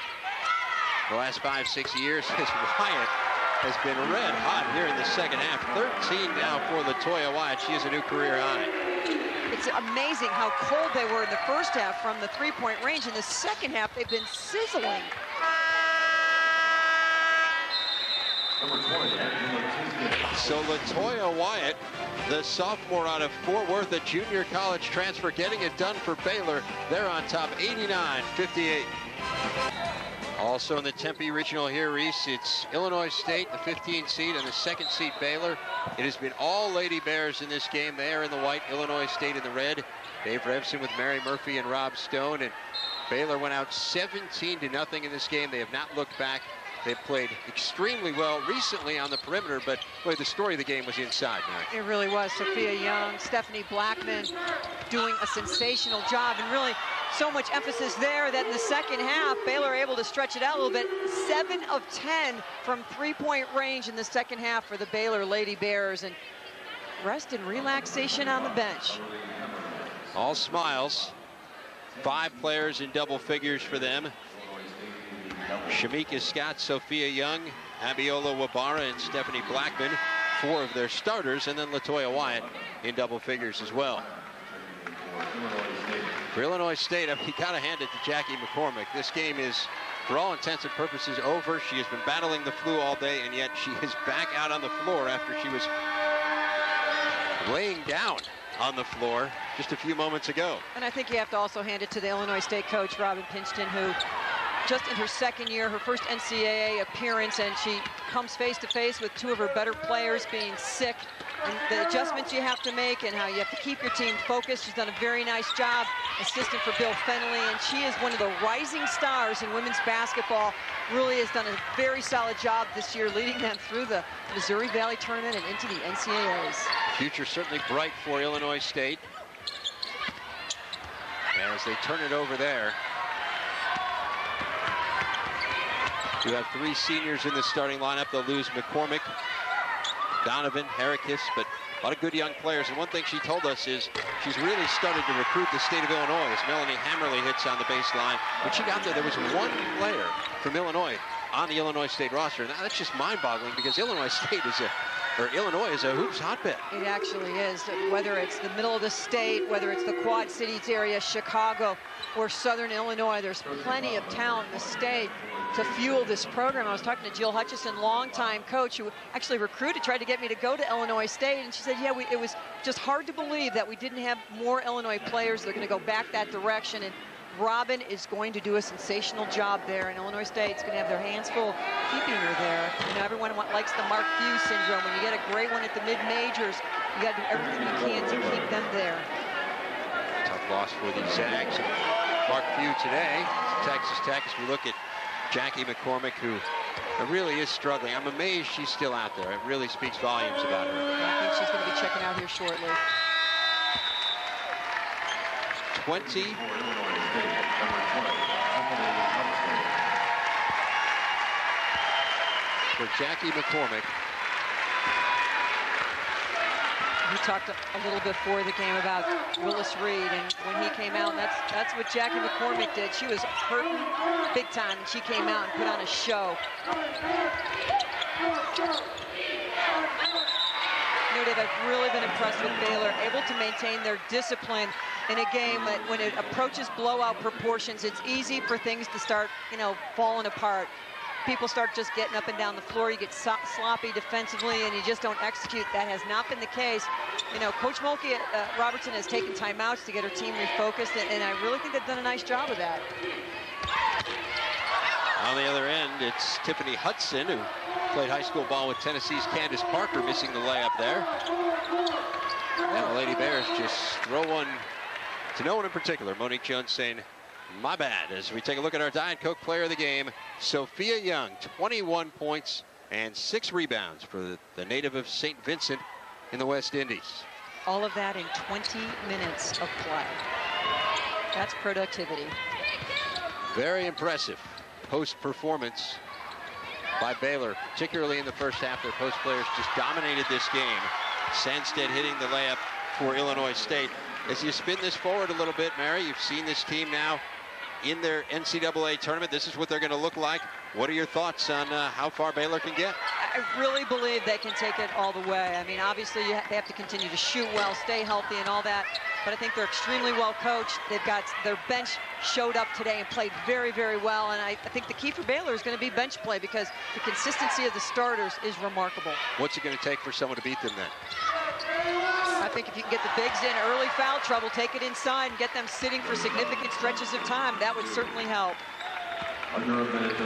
the last 5-6 years, as Wyatt has been red hot here in the second half. 13 now for Latoya Wyatt. She has a new career high. It's amazing how cold they were in the first half from the three-point range. In the second half, they've been sizzling. So Latoya Wyatt, the sophomore out of Fort Worth, a junior college transfer, getting it done for Baylor. They're on top 89-58. Also in the Tempe Regional here, Reese, it's Illinois State, the 15 seed, and the 2nd seed Baylor. It has been all Lady Bears in this game. They are in the white, Illinois State in the red. Dave Revson with Mary Murphy and Rob Stone, and Baylor went out 17-0 in this game. They have not looked back. They've played extremely well recently on the perimeter, but boy, the story of the game was inside, Mary. It really was. Sophia Young, Stephanie Blackman doing a sensational job, and really so much emphasis there that in the second half, Baylor able to stretch it out a little bit. 7 of 10 from three-point range in the second half for the Baylor Lady Bears, and rest and relaxation on the bench. All smiles. 5 players in double figures for them. Shamika Scott, Sophia Young, Abiola Wabara, and Stephanie Blackman, 4 of their starters, and then Latoya Wyatt in double figures as well. For Illinois State, I mean, you gotta hand it to Jackie McCormick. This game is, for all intents and purposes, over. She has been battling the flu all day, and yet she is back out on the floor after she was laying down on the floor just a few moments ago. And I think you have to also hand it to the Illinois State coach, Robin Pinchton, who just in her second year, her first NCAA appearance, and she comes face to face with 2 of her better players being sick, and the adjustments you have to make and how you have to keep your team focused. She's done a very nice job, assistant for Bill Fennelly, and she is one of the rising stars in women's basketball. Really has done a very solid job this year, leading them through the Missouri Valley tournament and into the NCAAs. Future certainly bright for Illinois State as they turn it over there. You have 3 seniors in the starting lineup. They'll lose McCormick, Donovan, Herikis, but a lot of good young players. And one thing she told us is she's really started to recruit the state of Illinois as Melanie Hammerly hits on the baseline. When she got there was 1 player from Illinois on the Illinois State roster. And that's just mind-boggling because Illinois State is Illinois is a hoops hotbed. It actually is. Whether it's the middle of the state, whether it's the Quad Cities area, Chicago, or Southern Illinois, there's plenty of talent in the state to fuel this program. I was talking to Jill Hutchison, longtime coach, who actually tried to get me to go to Illinois State, and she said, yeah, it was just hard to believe that we didn't have more Illinois players. They're going to go back that direction, and Robin is going to do a sensational job there, and Illinois State's going to have their hands full keeping her there. You know, everyone likes the Mark Few syndrome. When you get a great one at the mid-majors, you got to do everything you can to keep them there. Tough loss for the Zags. Mark Few today, Texas Tech, as we look at Jackie McCormick, who It really is struggling. I'm amazed she's still out there. It really speaks volumes about her. I think she's going to be checking out here shortly. 20. For Jackie McCormick. We talked a little before the game about Willis Reed, and when he came out, and that's what Jackie McCormick did. She was hurting big time, and she came out and put on a show. You know, Dave, I've really been impressed with Baylor, able to maintain their discipline in a game that when it approaches blowout proportions, it's easy for things to start, you know, falling apart. People start just getting up and down the floor. You get sloppy defensively, and you just don't execute. That has not been the case. You know, Coach Mulkey Robertson has taken timeouts to get her team refocused, and I really think they've done a nice job of that. On the other end, it's Tiffany Hudson, who played high school ball with Tennessee's Candace Parker, missing the layup there. And the Lady Bears just throw one to no one in particular. Monique Jones saying, my bad, as we take a look at our Diet Coke player of the game, Sophia Young, 21 points and 6 rebounds for the native of St. Vincent in the West Indies. All of that in 20 minutes of play. That's productivity. Very impressive post performance by Baylor, particularly in the first half. Their post players just dominated this game. Sandstead hitting the layup for Illinois State. As you spin this forward a little bit, Mary, you've seen this team now in their NCAA tournament. This is what they're going to look like. What are your thoughts on how far Baylor can get? I really believe they can take it all the way. I mean, obviously, they have to continue to shoot well, stay healthy and all that, but I think they're extremely well coached. They've got their bench showed up today and played very, very well, and I think the key for Baylor is going to be bench play because the consistency of the starters is remarkable. What's it going to take for someone to beat them then? I think if you can get the bigs in early foul trouble, take it inside and get them sitting for significant stretches of time, that would certainly help.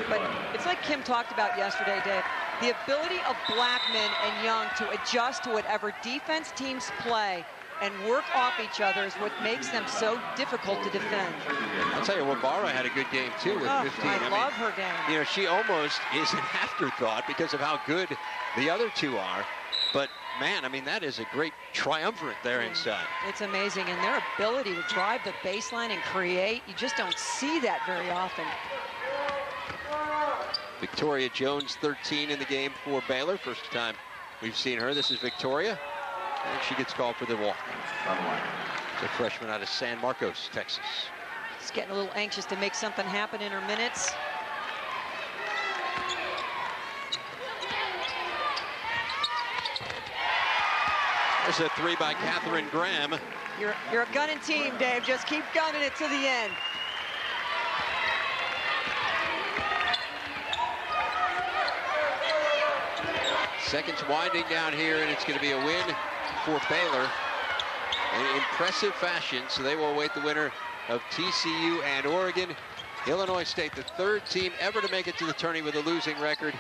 But it's like Kim talked about yesterday, Dave. The ability of Blackman and Young to adjust to whatever defense teams play and work off each other is what makes them so difficult to defend. I'll tell you, Wabara had a good game too with 15. I love her game. You know, she almost is an afterthought because of how good the other two are. But man, I mean, that is a great triumvirate there inside. It's amazing, and their ability to drive the baseline and create, you just don't see that very often. Victoria Jones, 13 in the game for Baylor. First time we've seen her. This is Victoria, and she gets called for the walk. It's a freshman out of San Marcos, Texas. She's getting a little anxious to make something happen in her minutes. There's a 3 by Catherine Graham. You're a gunning team, Dave. Just keep gunning it to the end. Seconds winding down here, and it's going to be a win for Baylor in impressive fashion. So they will await the winner of TCU and Oregon. Illinois State, the 3rd team ever to make it to the tourney with a losing record.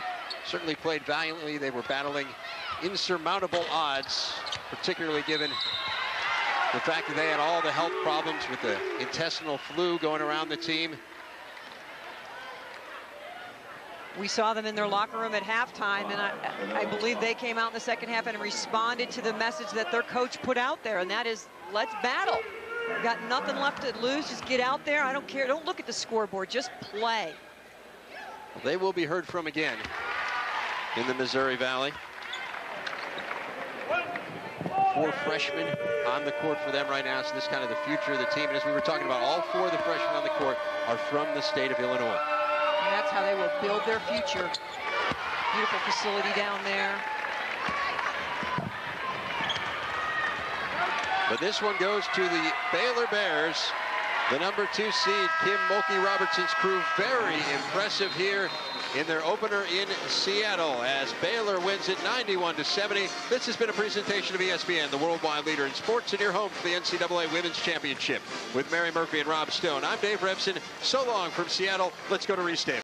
Certainly played valiantly. They were battling insurmountable odds, particularly given the fact that they had all the health problems with the intestinal flu going around the team. We saw them in their locker room at halftime, and I believe they came out in the second half and responded to the message that their coach put out there, and that is, let's battle. We've got nothing left to lose. Just get out there. I don't care. Don't look at the scoreboard. Just play. Well, they will be heard from again in the Missouri Valley. 4 freshmen on the court for them right now, so this is kind of the future of the team. And as we were talking about, all 4 of the freshmen on the court are from the state of Illinois. And that's how they will build their future. Beautiful facility down there. But this one goes to the Baylor Bears. The number 2 seed, Kim Mulkey Robertson's crew, very impressive here in their opener in Seattle as Baylor wins it 91-70. This has been a presentation of ESPN, the worldwide leader in sports, and your home for the NCAA Women's Championship. With Mary Murphy and Rob Stone, I'm Dave Rebson. So long from Seattle. Let's go to Reese Davis.